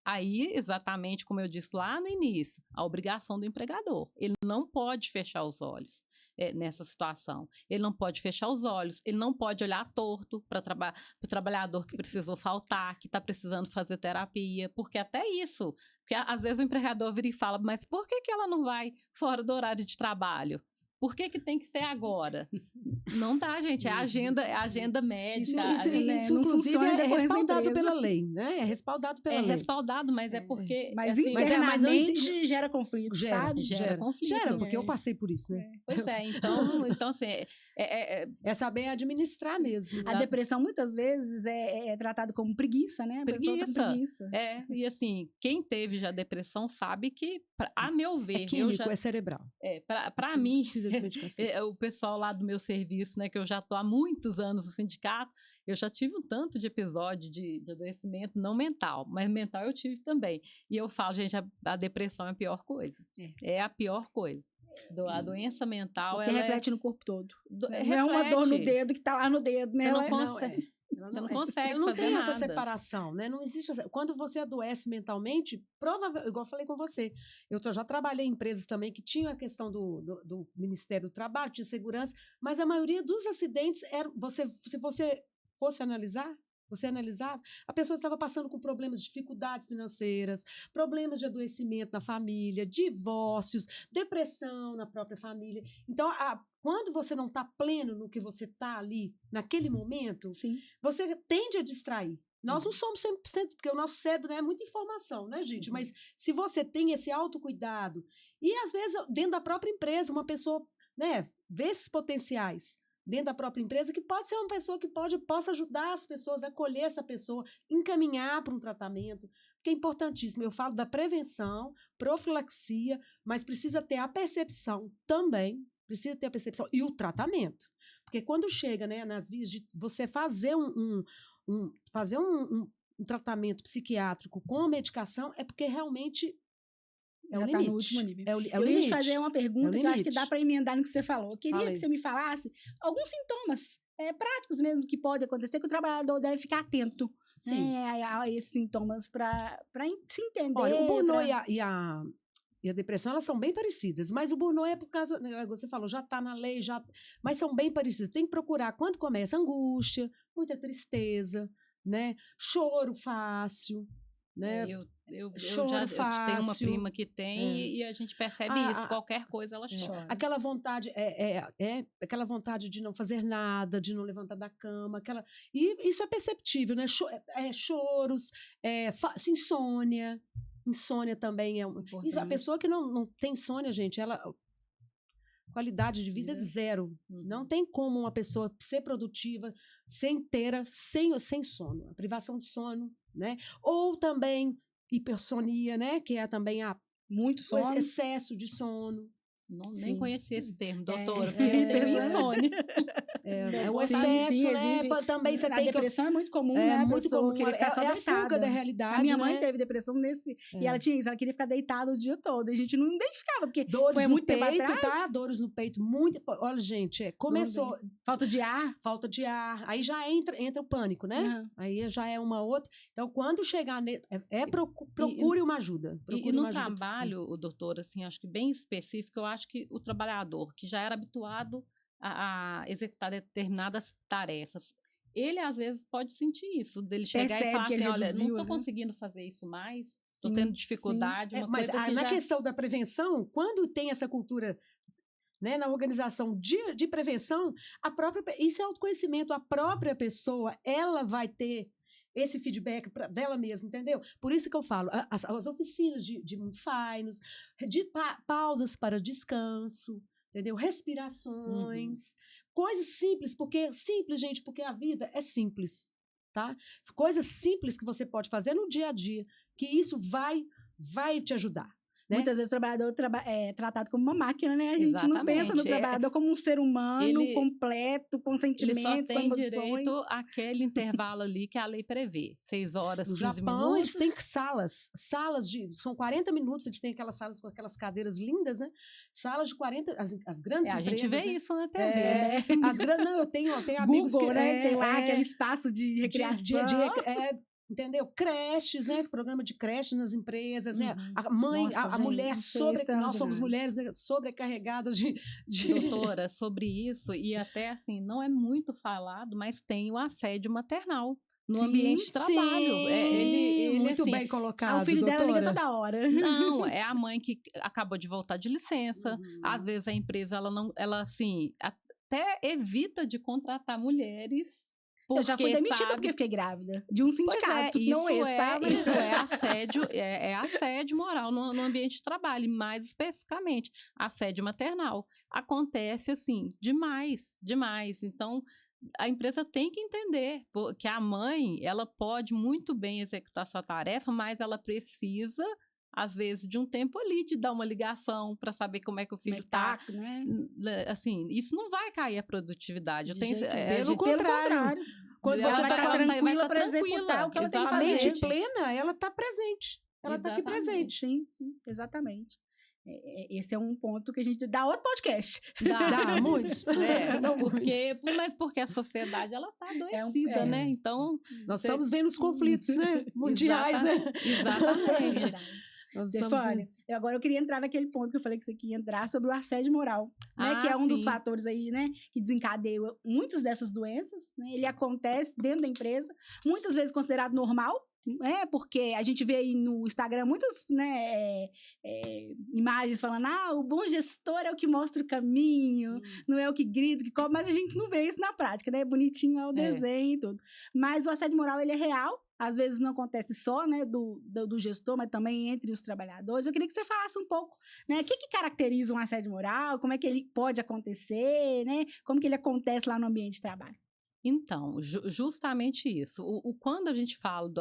aí, exatamente como eu disse lá no início, a obrigação do empregador. Ele não pode fechar os olhos nessa situação. Ele não pode fechar os olhos, ele não pode olhar torto para o trabalhador que precisou faltar, que está precisando fazer terapia, porque até isso, porque às vezes o empregador vira e fala, mas por que ela não vai fora do horário de trabalho? Por que tem que ser agora? Não dá, gente. É agenda médica. Isso inclusive, é respaldado pela lei, né? É respaldado pela lei. É respaldado, mas é porque... Mas assim, internamente gera conflito, sabe? Gera conflito. Gera, porque eu passei por isso, né? Pois então assim... É saber administrar mesmo. A depressão, muitas vezes, é tratado como preguiça, né? A pessoa tem preguiça. E assim, quem teve já depressão sabe que, a meu ver... É químico, é cerebral. Para mim... Precisa de medicação. O pessoal lá do meu serviço, né, que eu já estou há muitos anos no sindicato, eu já tive um tanto de episódio de adoecimento, não mental, mas mental eu tive também. E eu falo, gente, a depressão é a pior coisa. É a pior coisa. A doença mental... Porque reflete no corpo todo. Não é uma dor no dedo que está lá no dedo, né? Você não consegue... Você não consegue ela não fazer tem nada. essa separação, né? Não existe quando você adoece mentalmente, provavelmente, igual eu falei com você, eu já trabalhei em empresas também que tinham a questão do Ministério do Trabalho, de segurança, mas a maioria dos acidentes eram, se você fosse analisar, a pessoa estava passando com problemas, dificuldades financeiras, problemas de adoecimento na família, divórcios, depressão na própria família. Então, quando você não está pleno no que você está ali, naquele momento, Sim. você tende a distrair. Nós não somos 100%, porque o nosso cérebro, né, é muita informação, né, gente? Mas se você tem esse autocuidado, e às vezes dentro da própria empresa, uma pessoa, né, vê esses potenciais dentro da própria empresa, que pode ser uma pessoa que possa ajudar as pessoas a acolher essa pessoa, encaminhar para um tratamento, que é importantíssimo. Eu falo da prevenção, profilaxia, mas precisa ter a percepção também, precisa ter a percepção e o tratamento. Porque quando chega, né, nas vias de você fazer um tratamento psiquiátrico com medicação, é porque realmente é o limite. Tá no último nível. É o eu limite. ia te fazer uma pergunta que eu acho que dá para emendar no que você falou. Eu queria que você me falasse alguns sintomas práticos mesmo que pode acontecer, que o trabalhador deve ficar atento, né, a esses sintomas para se entender. Olha, o burnout e a depressão, elas são bem parecidas, mas o burnout é por causa, você falou, já está na lei, mas são bem parecidas. Tem que procurar quando começa angústia, muita tristeza, né, choro fácil, né? Eu tenho uma prima que tem e a gente percebe isso. Qualquer coisa ela chora. Aquela vontade aquela vontade de não fazer nada, de não levantar da cama, e isso é perceptível, né? Choros, insônia. Insônia também é isso, a pessoa que não tem insônia, gente, ela qualidade de vida zero. Não tem como uma pessoa ser produtiva, ser inteira, sem sono. A privação de sono, né? Ou também hipersonia, né? Que é também muito sono. Excesso de sono. Nem conhecia esse termo, doutora. Hipersônia. O excesso, né? Também você tem que... A depressão é muito comum, né? Muito comum. É a fuga da realidade, a minha mãe teve depressão e ela tinha isso, ela queria ficar deitada o dia todo. A gente não identificava, porque dores foi muito no peito, tempo atrás. tá? Dores no peito, muito... Olha, gente, começou... Falta de ar. Aí já entra o pânico, né? Aí já é uma outra... Então, quando chegar... Procure uma ajuda. E no trabalho, doutor, assim, acho que bem específico, eu acho que o trabalhador que já era habituado a executar determinadas tarefas, ele às vezes pode sentir isso, dele chegar e falar assim, olha, não estou conseguindo fazer isso mais, estou tendo dificuldade. Mas na questão da prevenção, quando tem essa cultura, né, na organização de prevenção, isso é autoconhecimento, a própria pessoa, ela vai ter esse feedback dela mesma, entendeu? Por isso que eu falo, as oficinas de mindfulness, de pausas para descanso, entendeu? Respirações, coisas simples, gente, porque a vida é simples, tá? Coisas simples que você pode fazer no dia a dia, que isso vai te ajudar. Né? Muitas vezes o trabalhador é tratado como uma máquina, né? A gente não pensa no trabalhador como um ser humano completo, com sentimentos, com emoções. Ele só tem direito àquele intervalo ali que a lei prevê. 6 horas, 15 minutos. No Japão, eles têm salas são 40 minutos, eles têm aquelas salas com aquelas cadeiras lindas, né? Salas de 40, as grandes empresas. A gente vê isso na TV. Não, eu tenho amigos Google, que... né? Tem lá aquele espaço de recreação. Entendeu? Creches, né? Programa de creche nas empresas, né? A mulher nós somos mulheres, né, sobrecarregadas de... Doutora, sobre isso, e até assim, não é muito falado, mas tem o assédio maternal no ambiente de trabalho. Ele muito assim, bem colocado, o filho doutora. dela liga toda hora. Não, é a mãe que acabou de voltar de licença. Às vezes a empresa, ela assim, até evita de contratar mulheres. Eu já fui demitida porque fiquei grávida. De um sindicato. Isso é assédio, é assédio moral no ambiente de trabalho, mais especificamente, assédio maternal. Acontece, assim, demais. Então, a empresa tem que entender que a mãe, ela pode muito bem executar sua tarefa, mas ela precisa, às vezes, de um tempo ali, de dar uma ligação para saber como é que o filho está. Né? Assim, isso não vai cair a produtividade. Pelo contrário. Quando você está tranquila para executar o que ela tem que fazer. A mente plena, ela está presente. Ela está aqui presente. Sim, exatamente. esse é um ponto que a gente dá outro podcast. Dá muitos. Não, mas porque a sociedade, ela tá adoecida, né? Então... Nós estamos vendo os conflitos, né? Mundiais, né? Exatamente. Stefânia, agora eu queria entrar naquele ponto que eu falei que você queria entrar sobre o assédio moral, né? Que é um dos fatores aí, né? Que desencadeia muitas dessas doenças, né? Ele acontece dentro da empresa, muitas vezes considerado normal, porque a gente vê aí no Instagram muitas, né, imagens falando, o bom gestor é o que mostra o caminho, não é o que grita, que cobra, mas a gente não vê isso na prática, né? Bonitinho é o desenho e tudo. Mas o assédio moral, ele é real. Às vezes não acontece só, né, do gestor, mas também entre os trabalhadores. Eu queria que você falasse um pouco, né, o que caracteriza um assédio moral, como é que ele pode acontecer, né, como que ele acontece lá no ambiente de trabalho. Então, justamente isso. Quando a gente fala do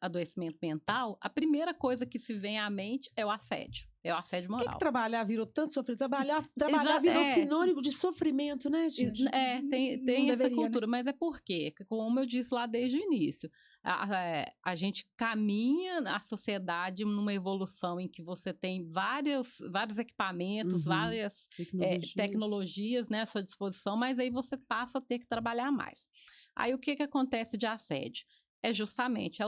adoecimento mental, a primeira coisa que se vem à mente é o assédio. É o assédio moral. Por que trabalhar virou tanto sofrimento? Trabalhar virou sinônimo de sofrimento, né, gente? Tem essa cultura, né? Mas é porque, como eu disse lá desde o início, a gente caminha a sociedade numa evolução em que você tem vários equipamentos, várias tecnologias, né, à sua disposição, mas aí você passa a ter que trabalhar mais. Aí o que acontece de assédio? É justamente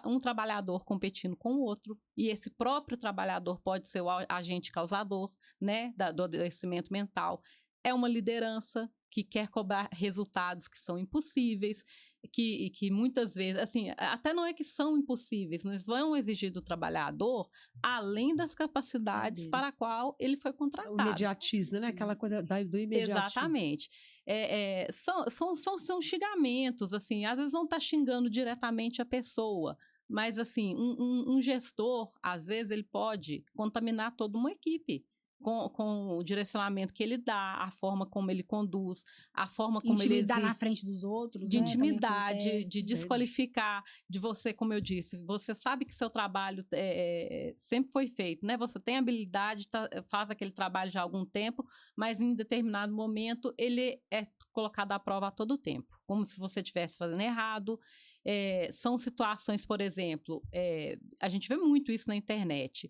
um trabalhador competindo com o outro, e esse próprio trabalhador pode ser o agente causador, né, do adoecimento mental. É uma liderança que quer cobrar resultados que são impossíveis, que muitas vezes, assim, até não é que são impossíveis, mas vão exigir do trabalhador além das capacidades para a qual ele foi contratado. O imediatismo, né? Aquela coisa do imediatismo. Exatamente. São xingamentos, assim, às vezes não está xingando diretamente a pessoa, mas, assim, um gestor, às vezes, ele pode contaminar toda uma equipe. Com o direcionamento que ele dá, a forma como ele conduz, a forma como ele intimidar na frente dos outros, de intimidar, de desqualificar, de você, como eu disse, você sabe que seu trabalho sempre foi feito, né? Você tem habilidade, faz aquele trabalho já há algum tempo, mas em determinado momento ele é colocado à prova a todo tempo, como se você estivesse fazendo errado. São situações, por exemplo, a gente vê muito isso na internet,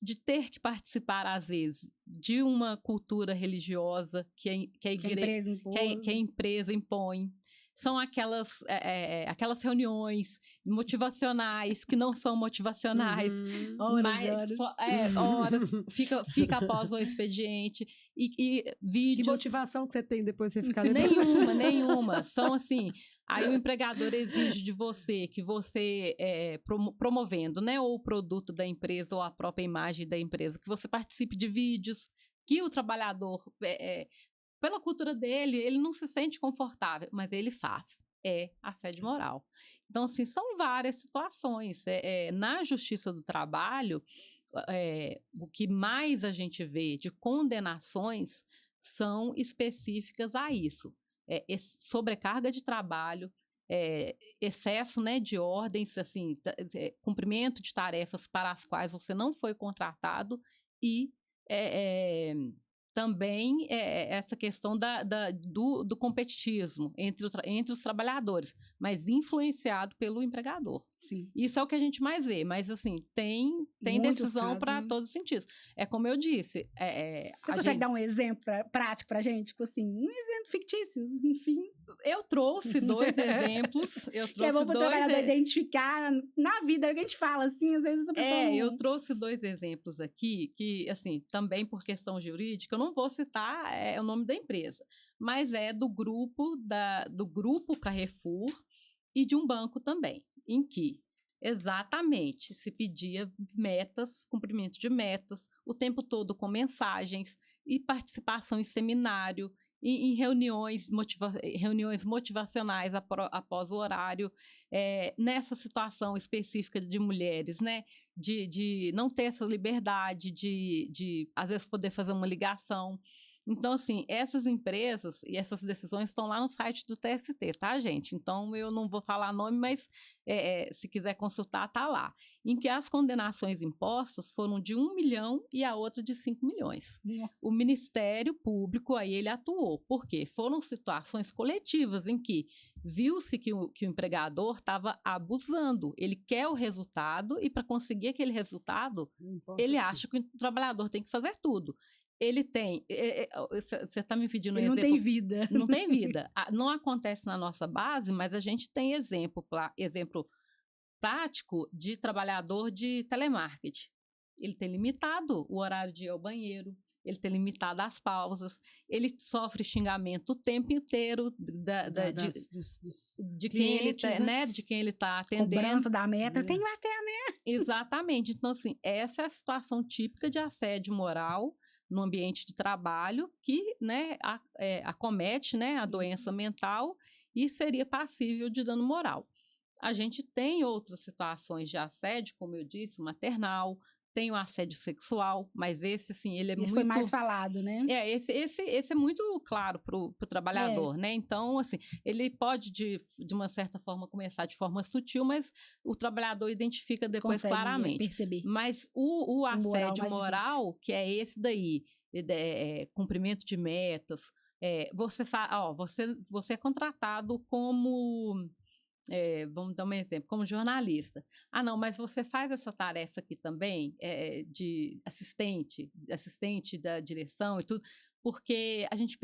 de ter que participar, às vezes, de uma cultura religiosa que a empresa impõe. São aquelas reuniões motivacionais que não são motivacionais. Horas, fica após o expediente. E vídeos... Que motivação que você tem depois de você ficar... Nenhuma. São assim... Aí o empregador exige de você que você, promovendo, né, ou o produto da empresa ou a própria imagem da empresa, que você participe de vídeos, que o trabalhador, pela cultura dele, ele não se sente confortável, mas ele faz. É assédio moral. Então, assim, são várias situações. Na Justiça do Trabalho, o que mais a gente vê de condenações são específicas a isso. Sobrecarga de trabalho, excesso, né, de ordens, assim, cumprimento de tarefas para as quais você não foi contratado e também essa questão do competitismo entre os trabalhadores, mas influenciado pelo empregador. Sim. Isso é o que a gente mais vê, mas assim, tem decisão para todos os sentidos. É como eu disse. Você consegue dar um exemplo prático para a gente? Tipo assim, um evento fictício, enfim. Eu trouxe 2 exemplos. Que é bom para o trabalhador identificar na vida, que a gente fala assim, às vezes a pessoa não... Eu trouxe 2 exemplos aqui, que, assim, também por questão jurídica, eu não vou citar o nome da empresa, mas é do grupo Carrefour e de um banco também, em que exatamente se pedia metas, cumprimento de metas, o tempo todo com mensagens e participação em seminário, em reuniões motivacionais após o horário, nessa situação específica de mulheres, né? De não ter essa liberdade de às vezes, poder fazer uma ligação. Então, assim, essas empresas e essas decisões estão lá no site do TST, tá, gente? Então, eu não vou falar nome, mas se quiser consultar, tá lá. Em que as condenações impostas foram de 1 milhão e a outra de 5 milhões. Nossa. O Ministério Público, aí ele atuou. Por quê? Foram situações coletivas em que viu-se que o empregador estava abusando. Ele quer o resultado e, para conseguir aquele resultado, ele acha que o trabalhador tem que fazer tudo. Ele tem... Você está me pedindo um Ele exemplo? não tem vida. Não tem vida. Não acontece na nossa base, mas a gente tem exemplo prático de trabalhador de telemarketing. Ele tem limitado o horário de ir ao banheiro, ele tem limitado as pausas, ele sofre xingamento o tempo inteiro de quem ele tá, né? De quem ele está atendendo. Cobrança da meta, tem que bater a meta. Exatamente. Então, assim, essa é a situação típica de assédio moral no ambiente de trabalho que, né, acomete, né, a doença mental e seria passível de dano moral. A gente tem outras situações de assédio, como eu disse, maternal, tem o assédio sexual, mas esse, assim, ele é muito... Esse foi mais falado, né? Esse é muito claro para o trabalhador, né? Então, assim, ele pode, de uma certa forma, começar de forma sutil, mas o trabalhador identifica depois claramente. Perceber. Mas o assédio moral, que é esse daí, cumprimento de metas, você é contratado como... vamos dar um exemplo, como jornalista. Ah, não, mas você faz essa tarefa aqui também, de assistente da direção e tudo, porque a gente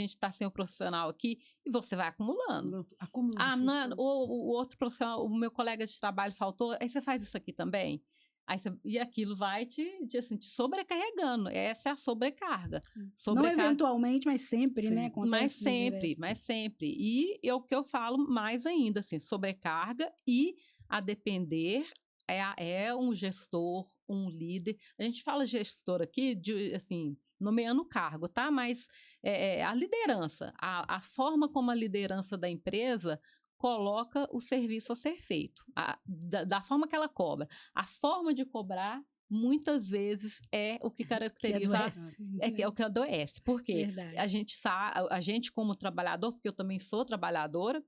está sem o profissional aqui, e você vai acumulando. Não, o outro profissional, o meu colega de trabalho faltou, aí você faz isso aqui também? E aquilo vai te sobrecarregando. Essa é a sobrecarga. Não eventualmente, mas sempre, né? Mas sempre. E é o que eu falo mais ainda, assim, sobrecarga e, a depender, é um gestor, um líder. A gente fala gestor aqui, assim, nomeando o cargo, tá? Mas a liderança, a forma como a liderança da empresa coloca o serviço a ser feito, da forma que ela cobra. A forma de cobrar, muitas vezes, é o que caracteriza... É o que adoece. Por quê? A gente, como trabalhador, porque eu também sou trabalhadora,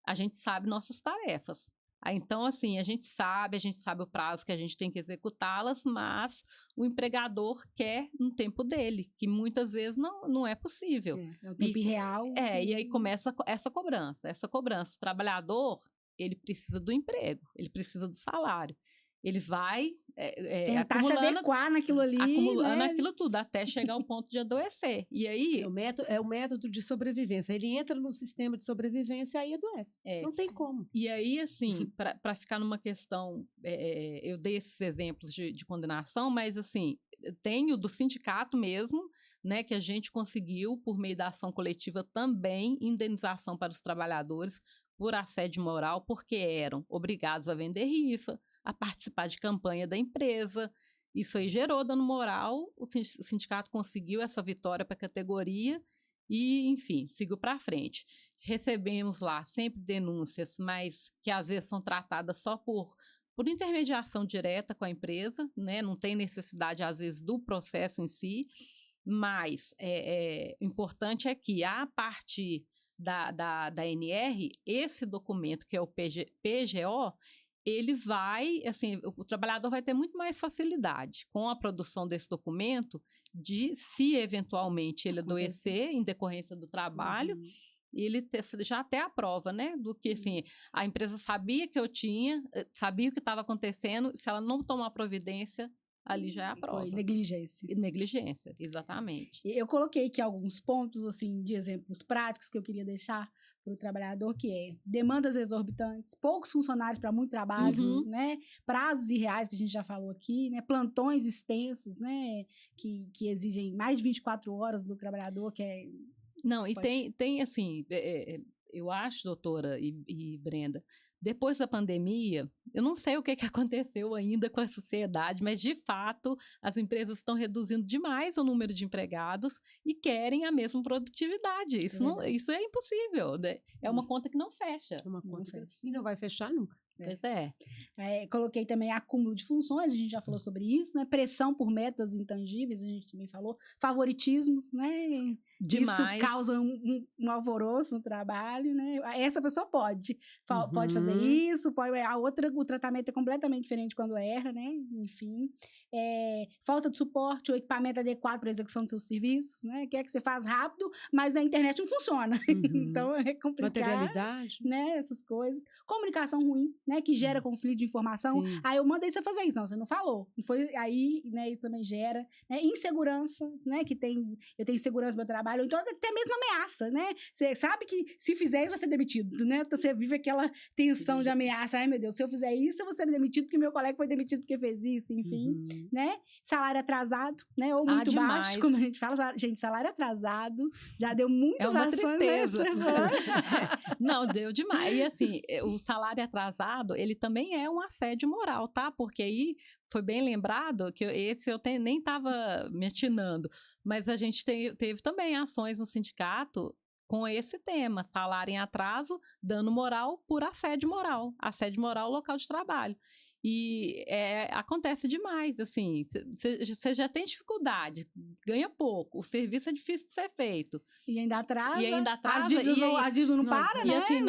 a gente sabe nossas tarefas. Então, assim, a gente sabe o prazo que a gente tem que executá-las, mas o empregador quer no tempo dele, que muitas vezes não é possível. É o tempo real. E aí começa essa cobrança. O trabalhador, ele precisa do emprego, ele precisa do salário. Ele vai tentar se adequar naquilo ali, acumulando aquilo tudo, até chegar ao ponto de adoecer. E aí... É o método de sobrevivência. Ele entra no sistema de sobrevivência e aí adoece. Não tem como. E aí, assim, para ficar numa questão... eu dei esses exemplos de condenação, mas, assim, tenho do sindicato mesmo, né, que a gente conseguiu, por meio da ação coletiva, também indenização para os trabalhadores por assédio moral, porque eram obrigados a vender rifa, a participar de campanha da empresa. Isso aí gerou dano moral, o sindicato conseguiu essa vitória para a categoria e, enfim, seguiu para frente. Recebemos lá sempre denúncias, mas que às vezes são tratadas só por intermediação direta com a empresa, né? Não tem necessidade, às vezes, do processo em si, mas importante é que, a partir da NR, esse documento, que é o PGO, ele vai, assim, o trabalhador vai ter muito mais facilidade com a produção desse documento de, se eventualmente ele adoecer em decorrência do trabalho, ele já até a prova, né, do que, assim, a empresa sabia que eu tinha, sabia o que estava acontecendo, se ela não tomar providência, ali já é a prova. Foi negligência. Negligência, exatamente. Eu coloquei aqui alguns pontos, assim, de exemplos práticos que eu queria deixar para o trabalhador, que é demandas exorbitantes, poucos funcionários para muito trabalho, né? Prazos irreais, que a gente já falou aqui, né? Plantões extensos, né? Que exigem mais de 24 horas do trabalhador, que é... Não, e tem assim, eu acho, doutora e Brenda, depois da pandemia, eu não sei o que aconteceu ainda com a sociedade, mas, de fato, as empresas estão reduzindo demais o número de empregados e querem a mesma produtividade. Isso é impossível, né? É uma conta que não fecha. E não vai fechar nunca. Pois é. Coloquei também acúmulo de funções, a gente já falou sobre isso, né? Pressão por metas intangíveis, a gente também falou. Favoritismos, né? Demais. Isso causa um alvoroço no trabalho, né? Essa pessoa pode fazer isso, a outra, o tratamento é completamente diferente quando erra, né? Enfim. Falta de suporte ou equipamento adequado para a execução do seu serviço, né? Quer que você faz rápido, mas a internet não funciona. Então é complicado. Materialidade. Né? Essas coisas. Comunicação ruim, né? Que gera conflito de informação. Sim. Aí eu mandei você fazer isso. Não, você não falou. Não foi aí, né? Isso também gera. Né? Insegurança, né? Eu tenho insegurança no meu trabalho. Então, até mesmo ameaça, né? Você sabe que se fizer isso, vai ser demitido, né? Então, você vive aquela tensão de ameaça. Ai, meu Deus, se eu fizer isso, eu vou ser demitido porque meu colega foi demitido porque fez isso, enfim. Né? Salário atrasado, né? Ou muito baixo, como a gente fala. Gente, salário atrasado já deu muitas ações tristeza. Não, deu demais. E assim, o salário atrasado, ele também é um assédio moral, tá? Porque aí foi bem lembrado que esse eu nem estava me atinando, mas a gente teve também ações no sindicato com esse tema, salário em atraso, dano moral por assédio moral local de trabalho. E acontece demais, assim, você já tem dificuldade, ganha pouco, o serviço é difícil de ser feito. E ainda atrasa, As dívidas não para, e né? assim,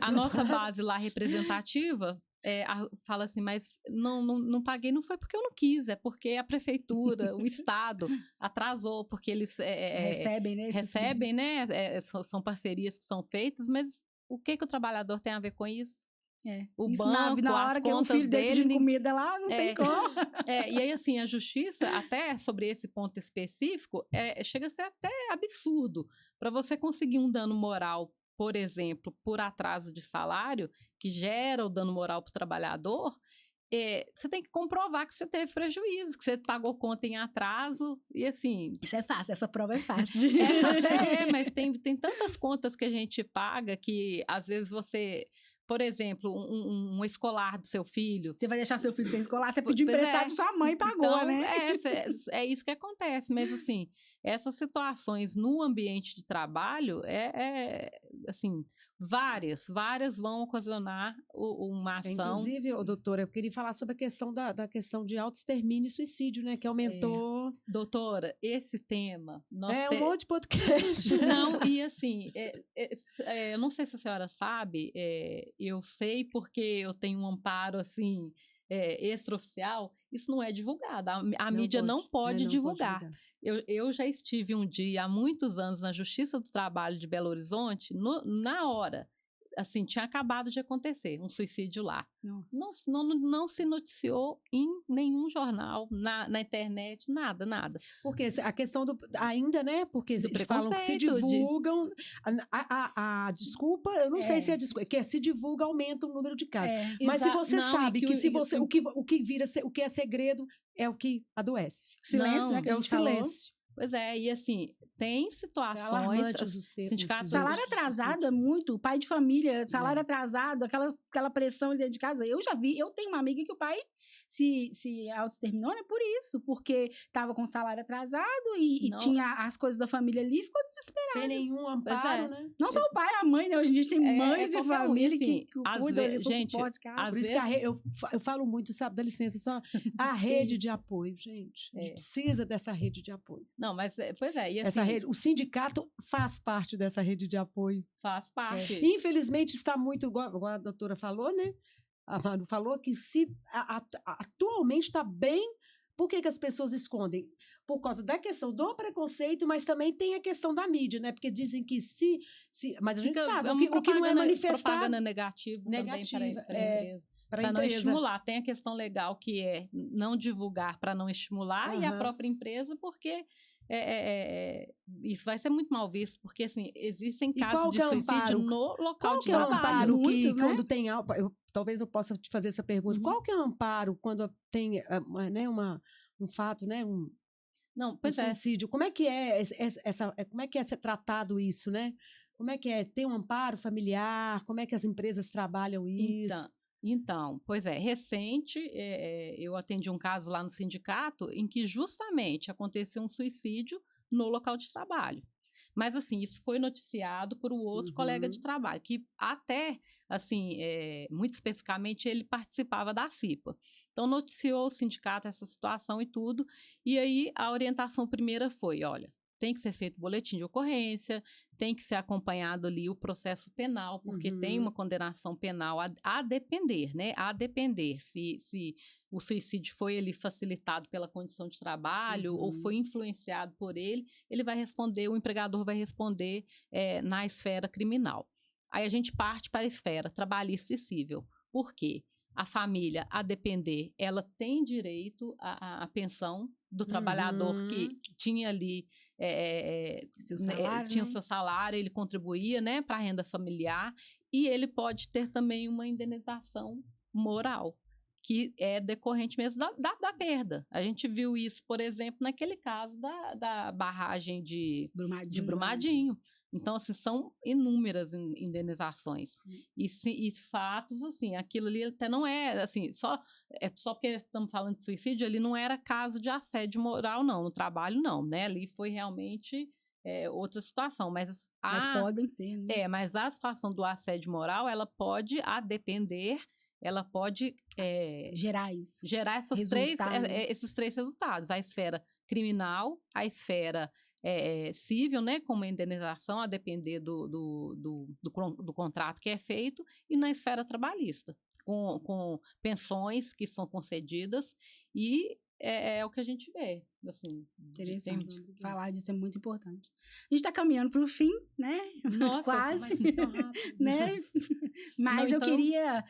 a nossa base lá representativa, fala assim, mas não paguei, não foi porque eu não quis, é porque a prefeitura, o Estado atrasou, porque eles recebem, né? São parcerias que são feitas, mas o que o trabalhador tem a ver com isso? O isso banco, na hora as que contas o filho dele pedindo comida lá, não tem como. E aí, assim, a justiça, até sobre esse ponto específico, chega a ser até absurdo. Para você conseguir um dano moral, por exemplo, por atraso de salário, que gera o dano moral para o trabalhador, você tem que comprovar que você teve prejuízo, que você pagou conta em atraso, e assim... Isso é fácil, essa prova é fácil. Mas tem tantas contas que a gente paga que, às vezes, você... Por exemplo, um escolar do seu filho. Você vai deixar seu filho sem escolar, você pediu emprestado pra sua mãe e pagou, então, né? É isso que acontece. Mas, assim, essas situações no ambiente de trabalho, assim, várias vão ocasionar uma ação. Inclusive, doutora, eu queria falar sobre a questão da questão de autoextermínio e suicídio, né? Que aumentou. Doutora, esse tema... um monte de podcast. Não, e assim, eu não sei se a senhora sabe, eu sei porque eu tenho um amparo, assim, extraoficial, isso não é divulgado, a mídia não pode divulgar. Eu já estive um dia, há muitos anos, na Justiça do Trabalho de Belo Horizonte, na hora, assim, tinha acabado de acontecer um suicídio lá. Não se noticiou em nenhum jornal, na internet, nada. Porque a questão ainda, né? Porque eles falam que se divulgam, a desculpa, eu não sei se é desculpa, que se divulga aumenta o número de casos. Mas se você sabe que se você, o que é segredo é o que adoece. Silêncio, né? É o silêncio. Pois e assim, tem situações... Salário atrasado é muito, pai de família, salário atrasado, aquela pressão dentro de casa. Eu já vi, eu tenho uma amiga que o pai se autoexterminou, né? Por isso, porque estava com salário atrasado e tinha as coisas da família ali e ficou desesperado. Sem nenhum amparo, né? Não só o pai, a mãe, né? Hoje em dia tem mães de família que cuidam, eles são suporte, cara. Por isso que eu falo muito, sabe, dá licença, só a rede de apoio, gente. A gente precisa dessa rede de apoio. Não, mas, e assim... Essa rede, o sindicato faz parte dessa rede de apoio. Faz parte. Infelizmente, está muito, igual a doutora falou, né? A Manu falou que atualmente está bem. Por que as pessoas escondem? Por causa da questão do preconceito, mas também tem a questão da mídia, né? Porque dizem que mas a gente sabe, o que não é manifestado... Propaganda negativa também para a empresa. Para não estimular. Tem a questão legal que é não divulgar para não estimular e a própria empresa, porque... isso vai ser muito mal visto, porque assim, existem casos de suicídio no local de trabalho. Qual que é o amparo muitos, que, quando tem... talvez eu possa te fazer essa pergunta. Qual que é o amparo quando tem um fato, né? Não, pois um suicídio? Como é que como é que é ser tratado isso, né? Como é que é? Tem um amparo familiar? Como é que as empresas trabalham isso? Então, pois recente, eu atendi um caso lá no sindicato em que justamente aconteceu um suicídio no local de trabalho. Mas, assim, isso foi noticiado por um outro colega de trabalho, que até, assim, muito especificamente, ele participava da CIPA. Então, noticiou o sindicato essa situação e tudo, e aí a orientação primeira foi, olha, tem que ser feito boletim de ocorrência, tem que ser acompanhado ali o processo penal, porque tem uma condenação penal a depender, né? A depender se o suicídio foi ele facilitado pela condição de trabalho ou foi influenciado por ele vai responder, o empregador vai responder na esfera criminal. Aí a gente parte para a esfera trabalhista e civil. Por quê? A família, a depender, ela tem direito à pensão do trabalhador que tinha ali tinha o seu salário, ele contribuía, né, para a renda familiar, e ele pode ter também uma indenização moral, que é decorrente mesmo da perda. A gente viu isso, por exemplo, naquele caso da barragem de Brumadinho. Então, assim, são inúmeras indenizações. E fatos, assim, aquilo ali até não é, assim, só porque estamos falando de suicídio, ali não era caso de assédio moral, não, no trabalho, não, né? Ali foi realmente outra situação. Mas podem ser, né? Mas a situação do assédio moral, ela pode, a depender, ela pode gerar isso. Gerar esses três resultados. A esfera criminal, a esfera civil, né, como indenização, a depender do contrato que é feito, e na esfera trabalhista, com pensões que são concedidas, e é o que a gente vê. Assim, interessante. Falar disso é muito importante. A gente está caminhando para o fim, né? Nossa, quase. Mas muito rápido. Né? Mas eu queria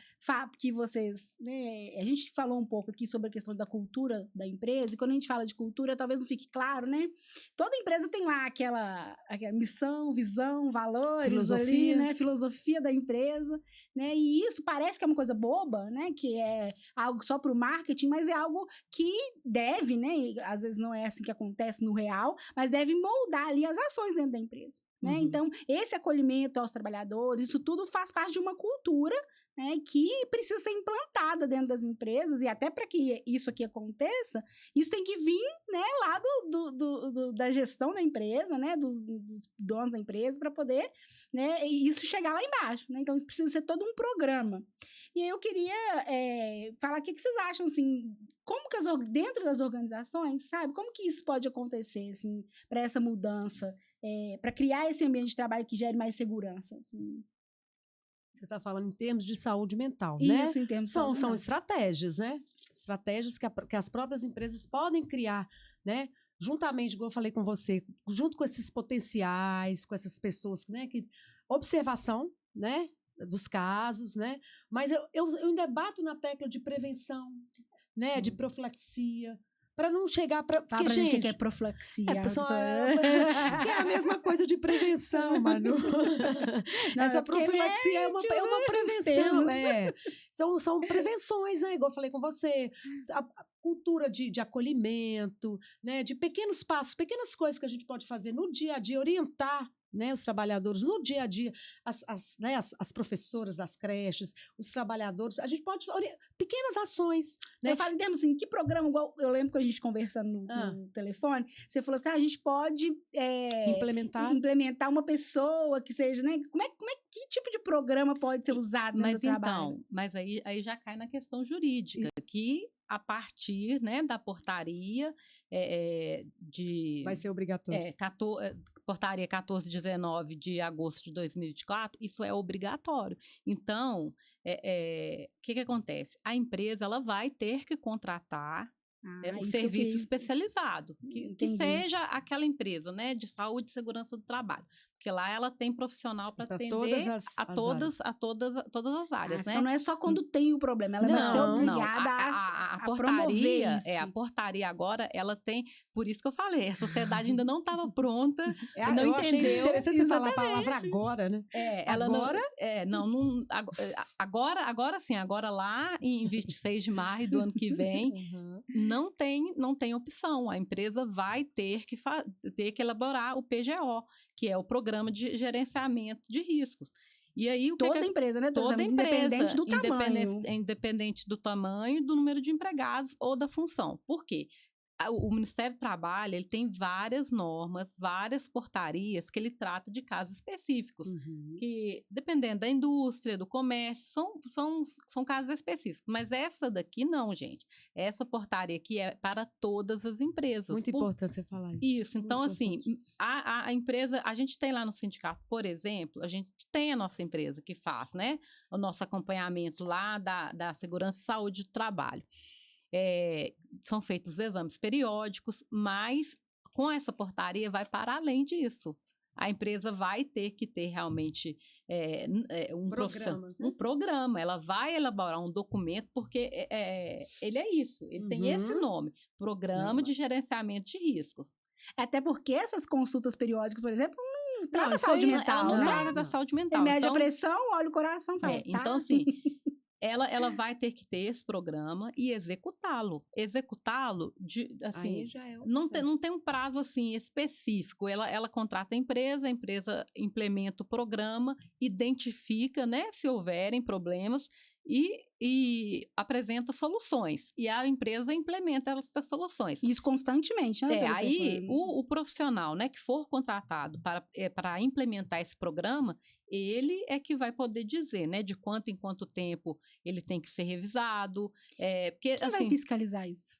que vocês... Né? A gente falou um pouco aqui sobre a questão da cultura da empresa, e quando a gente fala de cultura, talvez não fique claro, né? Toda empresa tem lá aquela missão, visão, valores, filosofia, ali, né? Filosofia da empresa, né? E isso parece que é uma coisa boba, né? Que é algo só para o marketing, mas é algo que deve, né? E às vezes não é assim que acontece no real, mas deve moldar ali as ações dentro da empresa, né? Então, esse acolhimento aos trabalhadores, isso tudo faz parte de uma cultura, né, que precisa ser implantada dentro das empresas, e até para que isso aqui aconteça, isso tem que vir, né, lá da gestão da empresa, né, dos donos da empresa, para poder, né, isso chegar lá embaixo, né? Então, isso precisa ser todo um programa. E aí eu queria falar o que vocês acham, assim, como que dentro das organizações, sabe, como que isso pode acontecer, assim, para essa mudança, para criar esse ambiente de trabalho que gere mais segurança, assim. Você está falando em termos de saúde mental, isso, né? Isso, em termos de saúde mental. São estratégias, né? Estratégias que as próprias empresas podem criar, né? Juntamente, como eu falei com você, junto com esses potenciais, com essas pessoas, né? Observação, né? Dos casos, né? Mas eu ainda bato na tecla de prevenção, né? De profilaxia, para não chegar para... Fala pra gente o que é profilaxia. Que é a mesma coisa de prevenção, Manu. Não, essa profilaxia é uma prevenção. São prevenções, né? Igual eu falei com você. A cultura de acolhimento, né? De pequenos passos, pequenas coisas que a gente pode fazer no dia a dia, orientar, né, os trabalhadores no dia a dia, as professoras das creches, os trabalhadores, a gente pode pequenas ações, né? Eu falo em termos assim, que programa, igual eu lembro que a gente conversando no telefone, você falou assim, a gente pode implementar uma pessoa que seja, né? Que tipo de programa pode ser usado no trabalho? Mas aí já cai na questão jurídica, que a partir, né, da portaria vai ser obrigatório. Portaria 1419 de agosto de 2024, isso é obrigatório. Então, o que acontece? A empresa ela vai ter que contratar um serviço especializado, que seja aquela empresa, né, de saúde e segurança do trabalho. Porque lá ela tem profissional para atender todas as áreas, né? Então não é só quando tem o problema, ela vai ser obrigada a promover isso. A portaria agora, ela tem... Por isso que eu falei, a sociedade ainda não estava pronta, não eu entendeu. Achei interessante você falar a palavra agora, né? Agora sim, agora lá em 26 de maio do ano que vem, não tem opção. A empresa vai ter que elaborar o PGO, que é o Programa de Gerenciamento de Riscos. E aí, toda empresa, né? Toda empresa, independente do tamanho. Independente do tamanho, do número de empregados ou da função. Por quê? o Ministério do Trabalho, ele tem várias normas, várias portarias que ele trata de casos específicos, que dependendo da indústria, do comércio, são casos específicos. Mas essa daqui não, gente. Essa portaria aqui é para todas as empresas. Muito importante você falar isso. Isso, então assim, a empresa, a gente tem lá no sindicato, por exemplo, a gente tem a nossa empresa que faz, né, o nosso acompanhamento lá da segurança e saúde do trabalho. São feitos exames periódicos, mas com essa portaria vai para além disso. A empresa vai ter que ter realmente um programa. Ela vai elaborar um documento, porque ele é isso, ele tem esse nome, Programa de Gerenciamento de Riscos. Até porque essas consultas periódicas, por exemplo, não trata da saúde mental, não né? trata da saúde mental. Mede a pressão, olha o coração, fala, tá. Então, assim, ela vai ter que ter esse programa e executá-lo. Executá-lo, assim, não tem um prazo assim específico. Ela contrata a empresa implementa o programa, identifica, né, se houverem problemas e apresenta soluções. E a empresa implementa essas soluções. Isso constantemente, né? Aí o profissional, né, que for contratado para implementar esse programa, ele é que vai poder dizer, né, de quanto em quanto tempo ele tem que ser revisado. Porque, Quem assim, vai fiscalizar isso?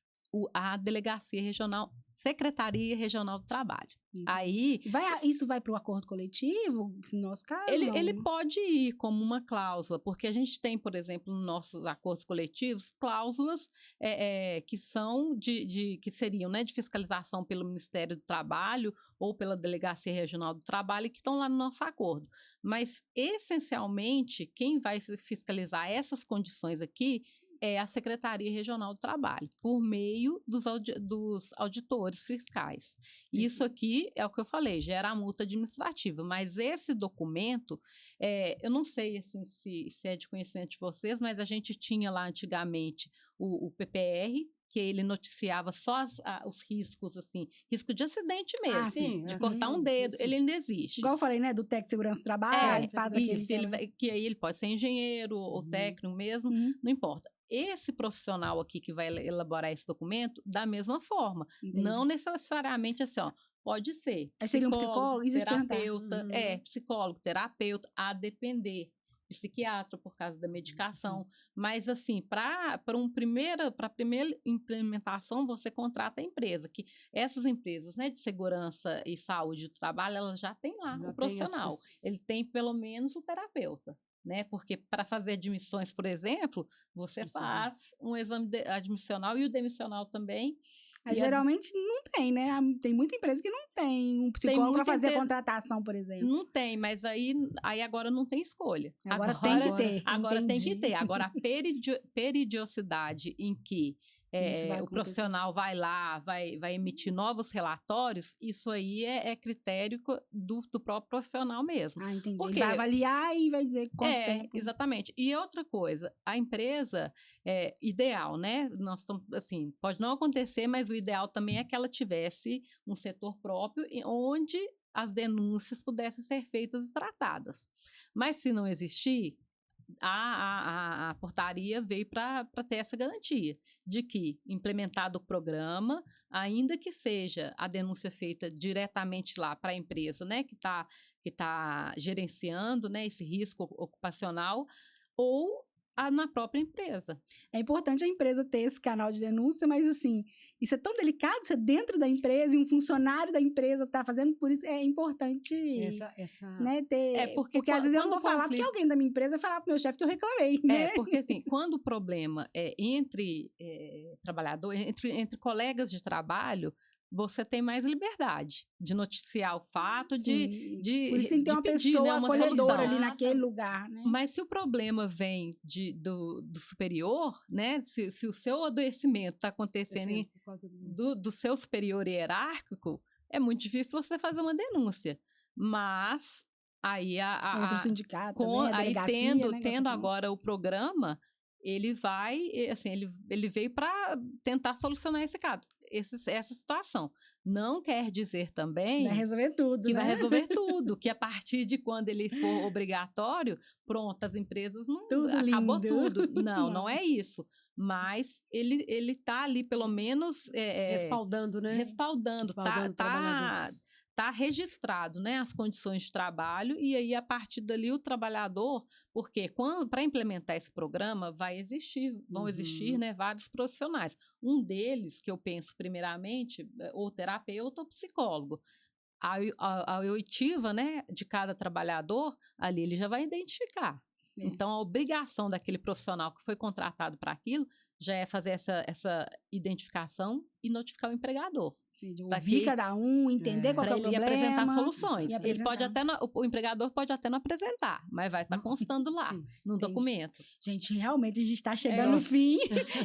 A Delegacia Regional, Secretaria Regional do Trabalho. Aí isso vai para o acordo coletivo, no nosso caso? Ele pode ir como uma cláusula, porque a gente tem, por exemplo, nos nossos acordos coletivos, cláusulas que são que seriam, né, de fiscalização pelo Ministério do Trabalho ou pela Delegacia Regional do Trabalho, que estão lá no nosso acordo. Mas, essencialmente, quem vai fiscalizar essas condições aqui é a Secretaria Regional do Trabalho, por meio dos auditores fiscais. Isso aqui é o que eu falei, gera a multa administrativa, mas esse documento, eu não sei assim, se é de conhecimento de vocês, mas a gente tinha lá antigamente o PPR, que ele noticiava só os riscos, assim, risco de acidente mesmo, de cortar um dedo, ele ainda existe. Igual eu falei, né, do técnico de segurança do trabalho, faz que aí ele pode ser engenheiro ou técnico mesmo, não importa. Esse profissional aqui que vai elaborar esse documento, da mesma forma, não necessariamente assim, ó, pode ser seria um psicólogo, terapeuta, psicólogo, terapeuta, a depender, psiquiatra por causa da medicação, mas assim, para a primeira implementação, você contrata a empresa, que essas empresas, né, de segurança e saúde do trabalho, elas já têm lá o profissional, ele tem pelo menos o terapeuta. Né? Porque para fazer admissões, por exemplo, você faz um exame admissional e o demissional também. Geralmente não tem, né? Tem muita empresa que não tem um psicólogo para fazer a contratação, por exemplo. Não tem, mas aí agora não tem escolha. Agora tem que ter. Agora tem que ter. Agora a peridiosidade em que o profissional vai lá, vai emitir novos relatórios, isso aí é critério do próprio profissional mesmo. Entendi. Porque ele vai avaliar e vai dizer quanto tempo. Exatamente. E outra coisa, a empresa ideal, né? Nós estamos, assim, pode não acontecer, mas o ideal também é que ela tivesse um setor próprio onde as denúncias pudessem ser feitas e tratadas. Mas se não existir, a portaria veio para ter essa garantia de que, implementado o programa, ainda que seja a denúncia feita diretamente lá para a empresa, né, que tá gerenciando, né, esse risco ocupacional, ou na própria empresa. É importante a empresa ter esse canal de denúncia, mas assim, isso é tão delicado, isso é dentro da empresa e um funcionário da empresa está fazendo, por isso é importante né, ter... Porque às vezes eu não vou falar porque alguém da minha empresa vai falar para o meu chefe que eu reclamei, né? Porque assim, quando o problema é entre trabalhadores, entre colegas de trabalho, você tem mais liberdade de noticiar o fato, por isso tem que ter uma pedir, pessoa né, uma acolhedora solução ali naquele lugar, né? Mas se o problema vem do superior, né, se o seu adoecimento está acontecendo do seu superior hierárquico, é muito difícil você fazer uma denúncia. Mas aí o sindicato também, a delegacia, tendo agora o programa, ele vai, assim, ele veio para tentar solucionar esse caso. essa situação. Não quer dizer também Vai resolver tudo, que né? vai resolver tudo, que a partir de quando ele for obrigatório, pronto, as empresas não Tudo acabou lindo. tudo. Não é isso. Mas ele tá ali, pelo menos, Respaldando, né? respaldando, Respaldando o trabalhador. tá registrado, né, as condições de trabalho, e aí, a partir dali, o trabalhador, porque para implementar esse programa, vão existir, né, vários profissionais. Um deles, que eu penso primeiramente, ou terapeuta ou psicólogo. A oitiva, né, de cada trabalhador, ali ele já vai identificar. Então, a obrigação daquele profissional que foi contratado para aquilo já é fazer essa identificação e notificar o empregador. Ouvir cada um, entender qual que é o problema. Para ele apresentar soluções. Ele pode até o empregador pode até não apresentar, mas vai estar constando lá, no documento. Gente, realmente a gente está chegando no fim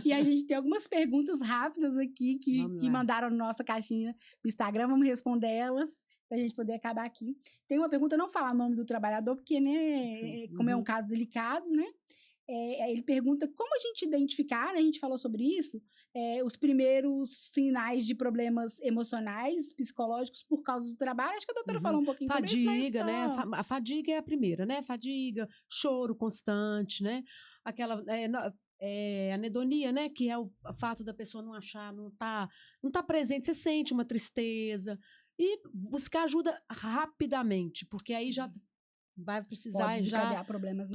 e a gente tem algumas perguntas rápidas aqui que mandaram na nossa caixinha do Instagram. Vamos responder elas para a gente poder acabar aqui. Tem uma pergunta, não falar o nome do trabalhador, porque, né, como é um caso delicado, né? Ele pergunta como a gente identificar, né, a gente falou sobre isso, os primeiros sinais de problemas emocionais, psicológicos por causa do trabalho. Acho que a doutora falou um pouquinho sobre isso. Fadiga, né? A fadiga é a primeira, né? Fadiga, choro constante, né? Aquela anedonia, né? Que é o fato da pessoa não achar, não tá presente. Você sente uma tristeza e buscar ajuda rapidamente, porque aí já vai precisar já problemas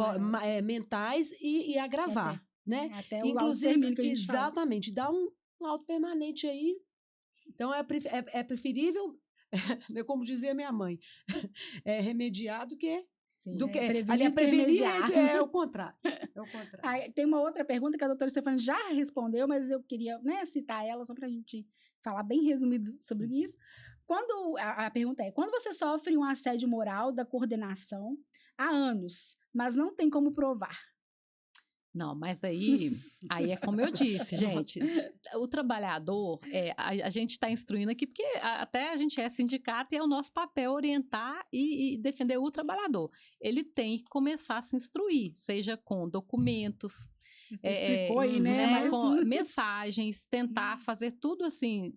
mentais e agravar, né? Até o inclusive, exatamente, dá um auto permanente aí. Então é preferível, como dizia minha mãe, remediar do que prevenir é o contrário. Tem uma outra pergunta que a doutora Stefânia já respondeu, mas eu queria, né, citar ela só para a gente falar bem resumido sobre isso. A pergunta é: quando você sofre um assédio moral da coordenação há anos, mas não tem como provar? Não, mas aí é como eu disse, gente, o trabalhador, a gente está instruindo aqui, porque até a gente é sindicato e é o nosso papel orientar e defender o trabalhador. Ele tem que começar a se instruir, seja com documentos, Você explicou aí, né? Com mensagens, tentar fazer tudo assim,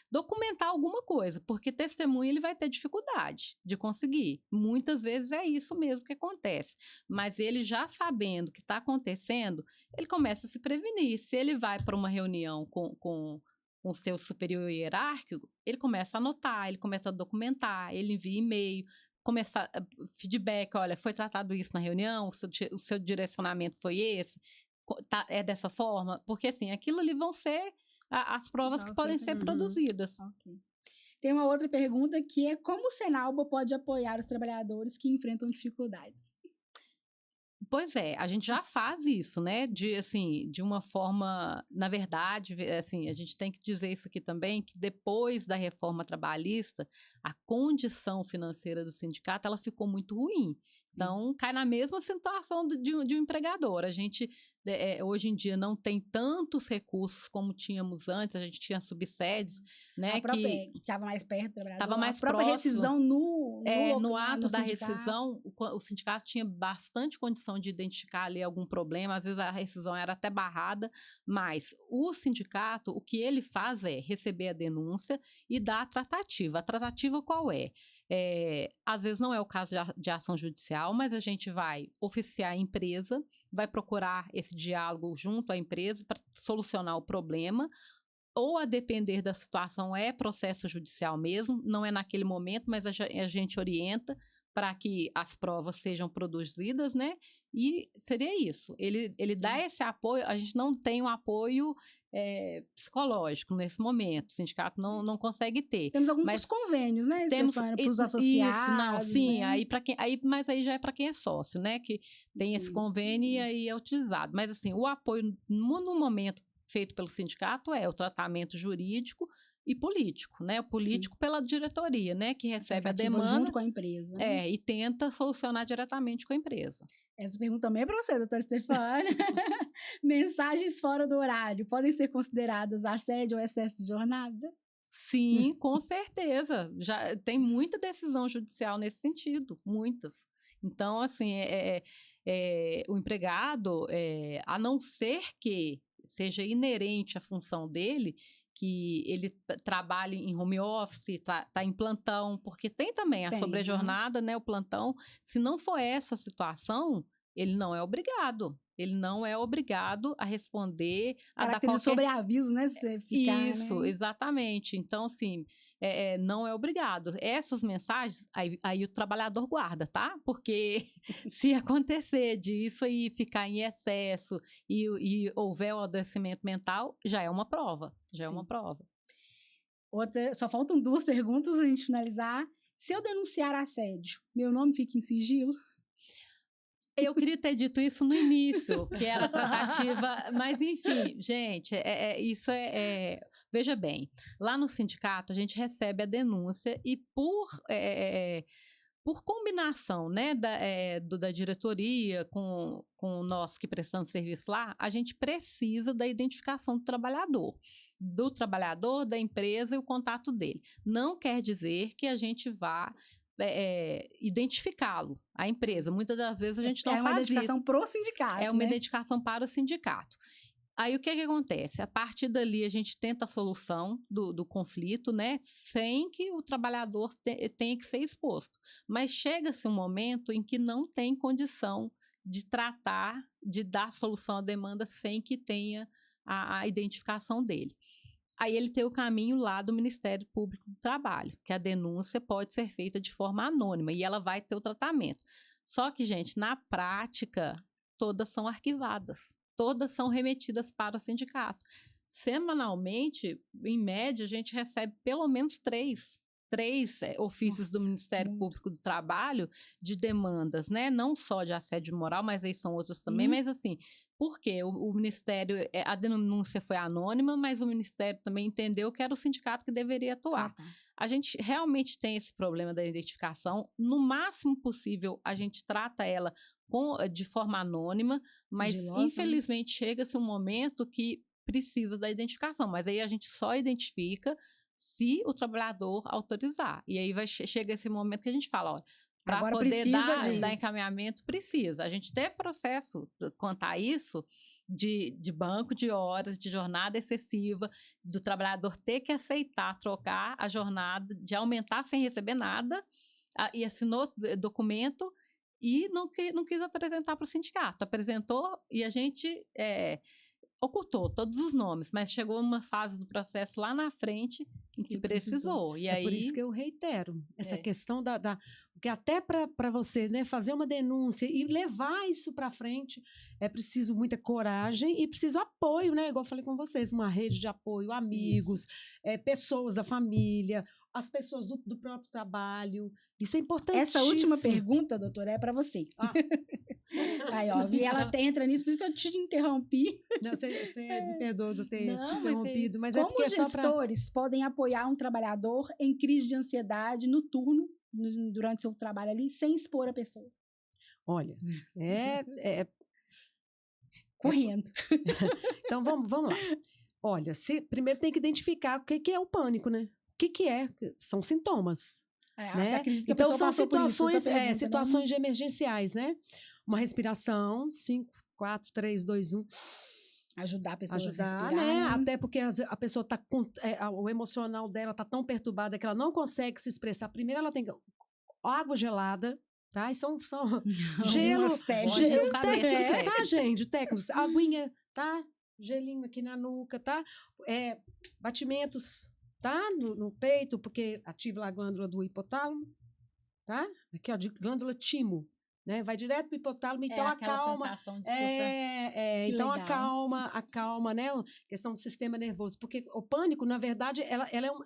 documentar alguma coisa, porque testemunho ele vai ter dificuldade de conseguir. Muitas vezes é isso mesmo que acontece. Mas ele já sabendo o que está acontecendo, ele começa a se prevenir. Se ele vai para uma reunião com o seu superior hierárquico, ele começa a anotar, ele começa a documentar, ele envia e-mail, começa feedback, olha, foi tratado isso na reunião, o seu direcionamento foi esse, é dessa forma, porque assim, aquilo ali vão ser as provas que podem ser produzidas. Okay. Tem uma outra pergunta que é: como o Senalba pode apoiar os trabalhadores que enfrentam dificuldades? Pois é, a gente já faz isso, né? De uma forma, na verdade, assim, a gente tem que dizer isso aqui também, que depois da reforma trabalhista, a condição financeira do sindicato, ela ficou muito ruim. Então, cai na mesma situação de um empregador. A gente, hoje em dia, não tem tantos recursos como tínhamos antes. A gente tinha subsedes, né? Que estava mais perto do trabalhador. Estava mais próximo. A própria rescisão no ato da rescisão, o sindicato tinha bastante condição de identificar ali algum problema. Às vezes a rescisão era até barrada, mas o sindicato, o que ele faz é receber a denúncia e dar a tratativa. A tratativa qual é? Às vezes não é o caso de ação judicial, mas a gente vai oficiar a empresa, vai procurar esse diálogo junto à empresa para solucionar o problema, ou a depender da situação é processo judicial mesmo, não é naquele momento, mas a gente orienta para que as provas sejam produzidas, né? E seria isso. Ele dá esse apoio, a gente não tem um apoio psicológico nesse momento, o sindicato não consegue ter. Temos alguns convênios, né, Stefânia, para os associados. Isso, sim, né? Mas aí já é para quem é sócio, né? Que tem esse convênio e aí é utilizado. Mas assim, o apoio no momento feito pelo sindicato é o tratamento jurídico e político, né? O político pela diretoria, né? Que recebe a demanda junto com a empresa. Né? E tenta solucionar diretamente com a empresa. Essa pergunta também é para você, doutora Stefânia. Mensagens fora do horário podem ser consideradas assédio ou excesso de jornada? Sim, com certeza. Já tem muita decisão judicial nesse sentido, muitas. Então, assim, o empregado, a não ser que seja inerente à função dele, que ele trabalhe em home office, tá em plantão, porque tem também a sobrejornada, né, o plantão. Se não for essa situação, ele não é obrigado. Ele não é obrigado a responder, a dar qualquer... sobreaviso, né? Se ficar, Isso, né? exatamente. Então, assim, não é obrigado. Essas mensagens, aí o trabalhador guarda, tá? Porque se acontecer disso e ficar em excesso e houver o adoecimento mental, já é uma prova. Já é uma prova. Só faltam 2 perguntas a gente finalizar. Se eu denunciar assédio, meu nome fica em sigilo? Eu queria ter dito isso no início, que era tratativa, mas enfim, gente, veja bem, lá no sindicato a gente recebe a denúncia e por combinação, né, da diretoria com nós que prestamos serviço lá, a gente precisa da identificação do trabalhador, da empresa e o contato dele. Não quer dizer que a gente vá identificá-lo, a empresa. Muitas das vezes a gente não faz isso. É uma identificação pro sindicato, É uma identificação para o sindicato. Aí o que acontece? A partir dali a gente tenta a solução do conflito, né? Sem que o trabalhador tenha que ser exposto. Mas chega-se um momento em que não tem condição de tratar, de dar solução à demanda sem que tenha a identificação dele. Aí ele tem o caminho lá do Ministério Público do Trabalho, que a denúncia pode ser feita de forma anônima e ela vai ter o tratamento. Só que, gente, na prática, todas são arquivadas, todas são remetidas para o sindicato. Semanalmente, em média, a gente recebe pelo menos três ofícios do Ministério Público do Trabalho de demandas, né? Não só de assédio moral, mas aí são outros também, mas assim... Porque o Ministério, a denúncia foi anônima, mas o Ministério também entendeu que era o sindicato que deveria atuar. A gente realmente tem esse problema da identificação. No máximo possível, a gente trata ela de forma anônima, mas infelizmente chega-se um momento que precisa da identificação. Mas aí a gente só identifica se o trabalhador autorizar. E aí chega esse momento que a gente fala, olha, para poder dar encaminhamento, precisa. A gente teve processo quanto a isso, de banco de horas, de jornada excessiva, do trabalhador ter que aceitar trocar a jornada, de aumentar sem receber nada, e assinou documento e não quis apresentar para o sindicato. Apresentou e a gente ocultou todos os nomes, mas chegou uma fase do processo lá na frente em que precisou. E aí... por isso que eu reitero essa questão porque até para você, né, fazer uma denúncia e levar isso para frente, é preciso muita coragem e preciso apoio, né? Igual eu falei com vocês, uma rede de apoio, amigos, pessoas da família, as pessoas do próprio trabalho. Isso é importantíssimo. Essa última pergunta, doutora, é para você. Aí, ó, e ela entra nisso, por isso que eu te interrompi. Não, você me perdoa de ter te interrompido, mas como porque os gestores podem apoiar um trabalhador em crise de ansiedade no turno, durante seu trabalho ali, sem expor a pessoa? Olha, correndo. Então, vamos lá. Olha, primeiro tem que identificar o que é o pânico, né? O que é? São sintomas. Né? Então, são situações de emergenciais, né? Uma respiração, 5, 4, 3, 2, 1. Ajudar a pessoa a respirar, né? Até porque a pessoa tá o emocional dela tá tão perturbada que ela não consegue se expressar. Primeiro ela tem água gelada, tá? E são gelo, tá, gente? Técnicos, aguinha, tá? Gelinho aqui na nuca, tá? Batimentos, tá? No peito, porque ativa a glândula do hipotálamo, tá? Aqui, ó, de glândula timo. Né? Vai direto para o hipotálamo, então acalma. Então acalma, né? A questão do sistema nervoso, porque o pânico, na verdade,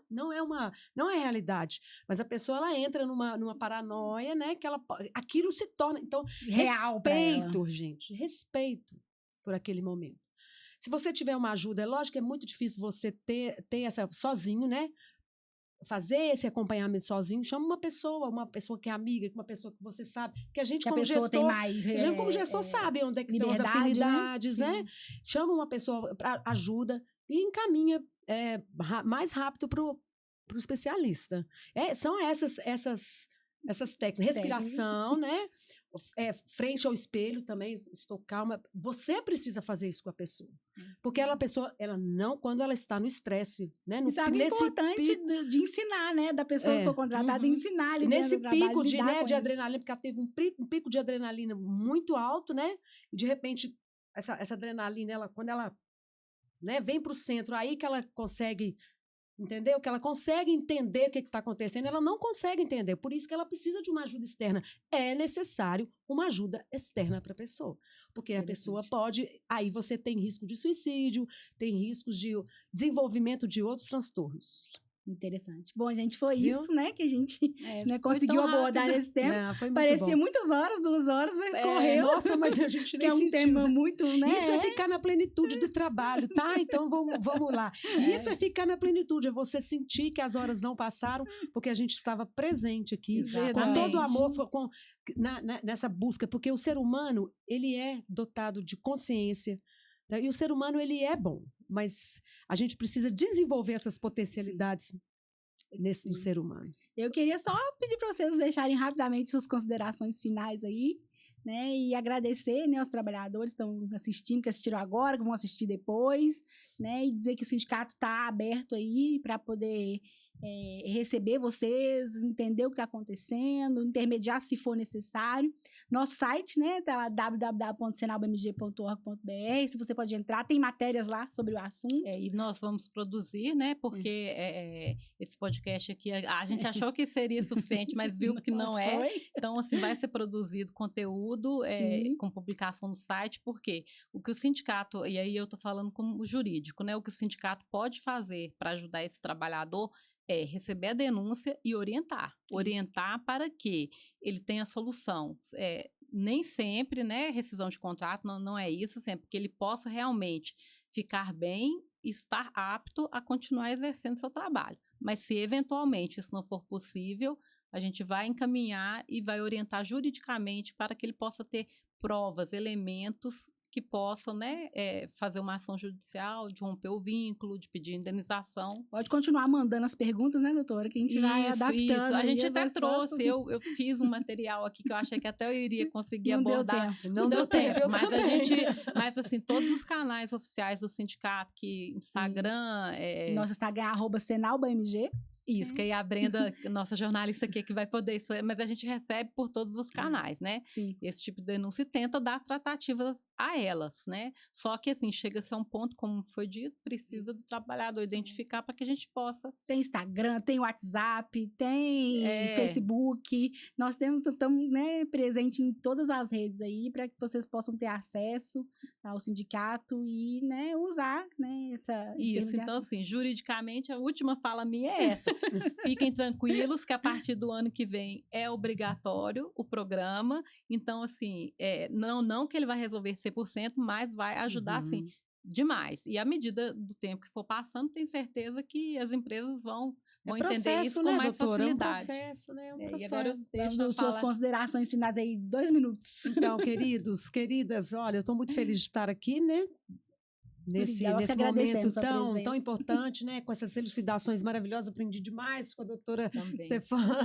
não é realidade, mas a pessoa ela entra numa paranoia, né? Que aquilo se torna, então real, respeito, gente, respeito por aquele momento. Se você tiver uma ajuda, é lógico que é muito difícil você ter essa sozinho, né? Fazer esse acompanhamento sozinho, chama uma pessoa que é amiga, uma pessoa que você sabe, que a gente como gestor sabe onde é que estão as afinidades, né? Chama uma pessoa para ajuda e encaminha mais rápido para o especialista. São essas técnicas, respiração, né? frente ao espelho também, estou calma. Você precisa fazer isso com a pessoa. Porque a pessoa, quando ela está no estresse, né? Isso é algo importante de ensinar, né? Da pessoa que for contratada, ensinar ali nesse pico de adrenalina, porque ela teve um pico de adrenalina muito alto, né? E de repente, essa adrenalina, quando ela, né, vem para o centro, aí que ela consegue... Entendeu? Que ela consegue entender o que está acontecendo, ela não consegue entender, por isso que ela precisa de uma ajuda externa. É necessário uma ajuda externa para a pessoa, porque a pessoa pode... Aí você tem risco de suicídio, tem riscos de desenvolvimento de outros transtornos. Interessante. Bom, gente, foi isso, né, que a gente conseguiu abordar nesse tempo. Foi muito Parecia bom. muitas horas, 2 horas, mas correu. Nossa, mas a gente nem que é um tema muito, né? Isso é ficar na plenitude do trabalho, tá? Então, vamos lá. Isso é ficar na plenitude, é você sentir que as horas não passaram, porque a gente estava presente aqui, com todo o amor, nessa busca, porque o ser humano, ele é dotado de consciência, tá? E o ser humano, ele é bom, mas a gente precisa desenvolver essas potencialidades no ser humano. Eu queria só pedir para vocês deixarem rapidamente suas considerações finais aí, né? E agradecer, né, aos trabalhadores que estão assistindo, que assistiram agora, que vão assistir depois, né? E dizer que o sindicato está aberto aí para poder receber vocês, entender o que está acontecendo, intermediar se for necessário. Nosso site, né, tá lá www.senalbmg.org.br, se você pode entrar, tem matérias lá sobre o assunto. E nós vamos produzir, né, porque esse podcast aqui, a gente achou que seria suficiente, mas viu que não é. Então, assim, vai ser produzido conteúdo com publicação no site, porque o que o sindicato, e aí eu estou falando como jurídico, né, o que o sindicato pode fazer para ajudar esse trabalhador é receber a denúncia e orientar. Orientar para que ele tenha solução. Nem sempre, né, rescisão de contrato, não é isso, sempre que ele possa realmente ficar bem e estar apto a continuar exercendo seu trabalho. Mas se eventualmente isso não for possível, a gente vai encaminhar e vai orientar juridicamente para que ele possa ter provas, elementos que possam, né, fazer uma ação judicial, de romper o vínculo, de pedir indenização. Pode continuar mandando as perguntas, né, doutora? Que a gente vai adaptando. A gente até trouxe, eu fiz um material aqui que eu achei que até eu iria conseguir abordar. Não deu tempo. Mas assim, todos os canais oficiais do sindicato, que Instagram... Nosso Instagram é @senalbamg. Isso, que aí a Brenda, nossa jornalista aqui, que vai poder isso, mas a gente recebe por todos os canais, né? Sim. Esse tipo de denúncia e tenta dar tratativas a elas, né? Só que, assim, chega-se a um ponto, como foi dito, precisa do trabalhador identificar para que a gente possa... Tem Instagram, tem WhatsApp, tem Facebook, nós estamos, né, presente em todas as redes aí, para que vocês possam ter acesso ao sindicato e, né, usar, né, essa... Isso, então, assim, juridicamente, a última fala minha é essa. Fiquem tranquilos que a partir do ano que vem é obrigatório o programa, então, assim, não que ele vai resolver 100%, mas vai ajudar, assim, demais. E à medida do tempo que for passando, tenho certeza que as empresas vão entender isso com mais facilidade. É um processo. E agora eu deixo suas considerações finais aí, 2 minutos. Então, queridas, olha, eu estou muito feliz de estar aqui, né? Nesse momento tão importante, né? Com essas elucidações maravilhosas, aprendi demais com a doutora Stefânia.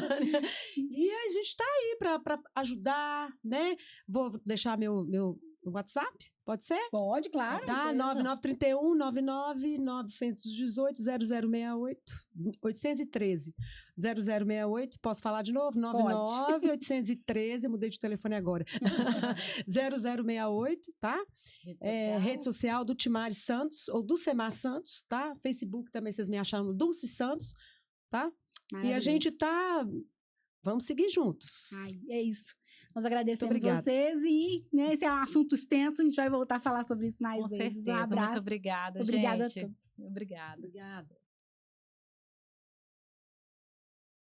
E a gente está aí para ajudar, né? Vou deixar meu WhatsApp, pode ser? Pode, claro. Tá, 9931 918 0068 813 0068, posso falar de novo? 99 813, mudei de telefone agora. 0068, tá? Rede social do Timari Santos, ou do Semar Santos, tá? Facebook também vocês me acharam no Dulce Santos, tá? E a gente tá... Vamos seguir juntos. É isso. Nós agradecemos vocês e, né, esse é um assunto extenso, a gente vai voltar a falar sobre isso mais vezes. Com certeza, muito obrigada, gente. Obrigada a todos. Obrigada. Obrigada.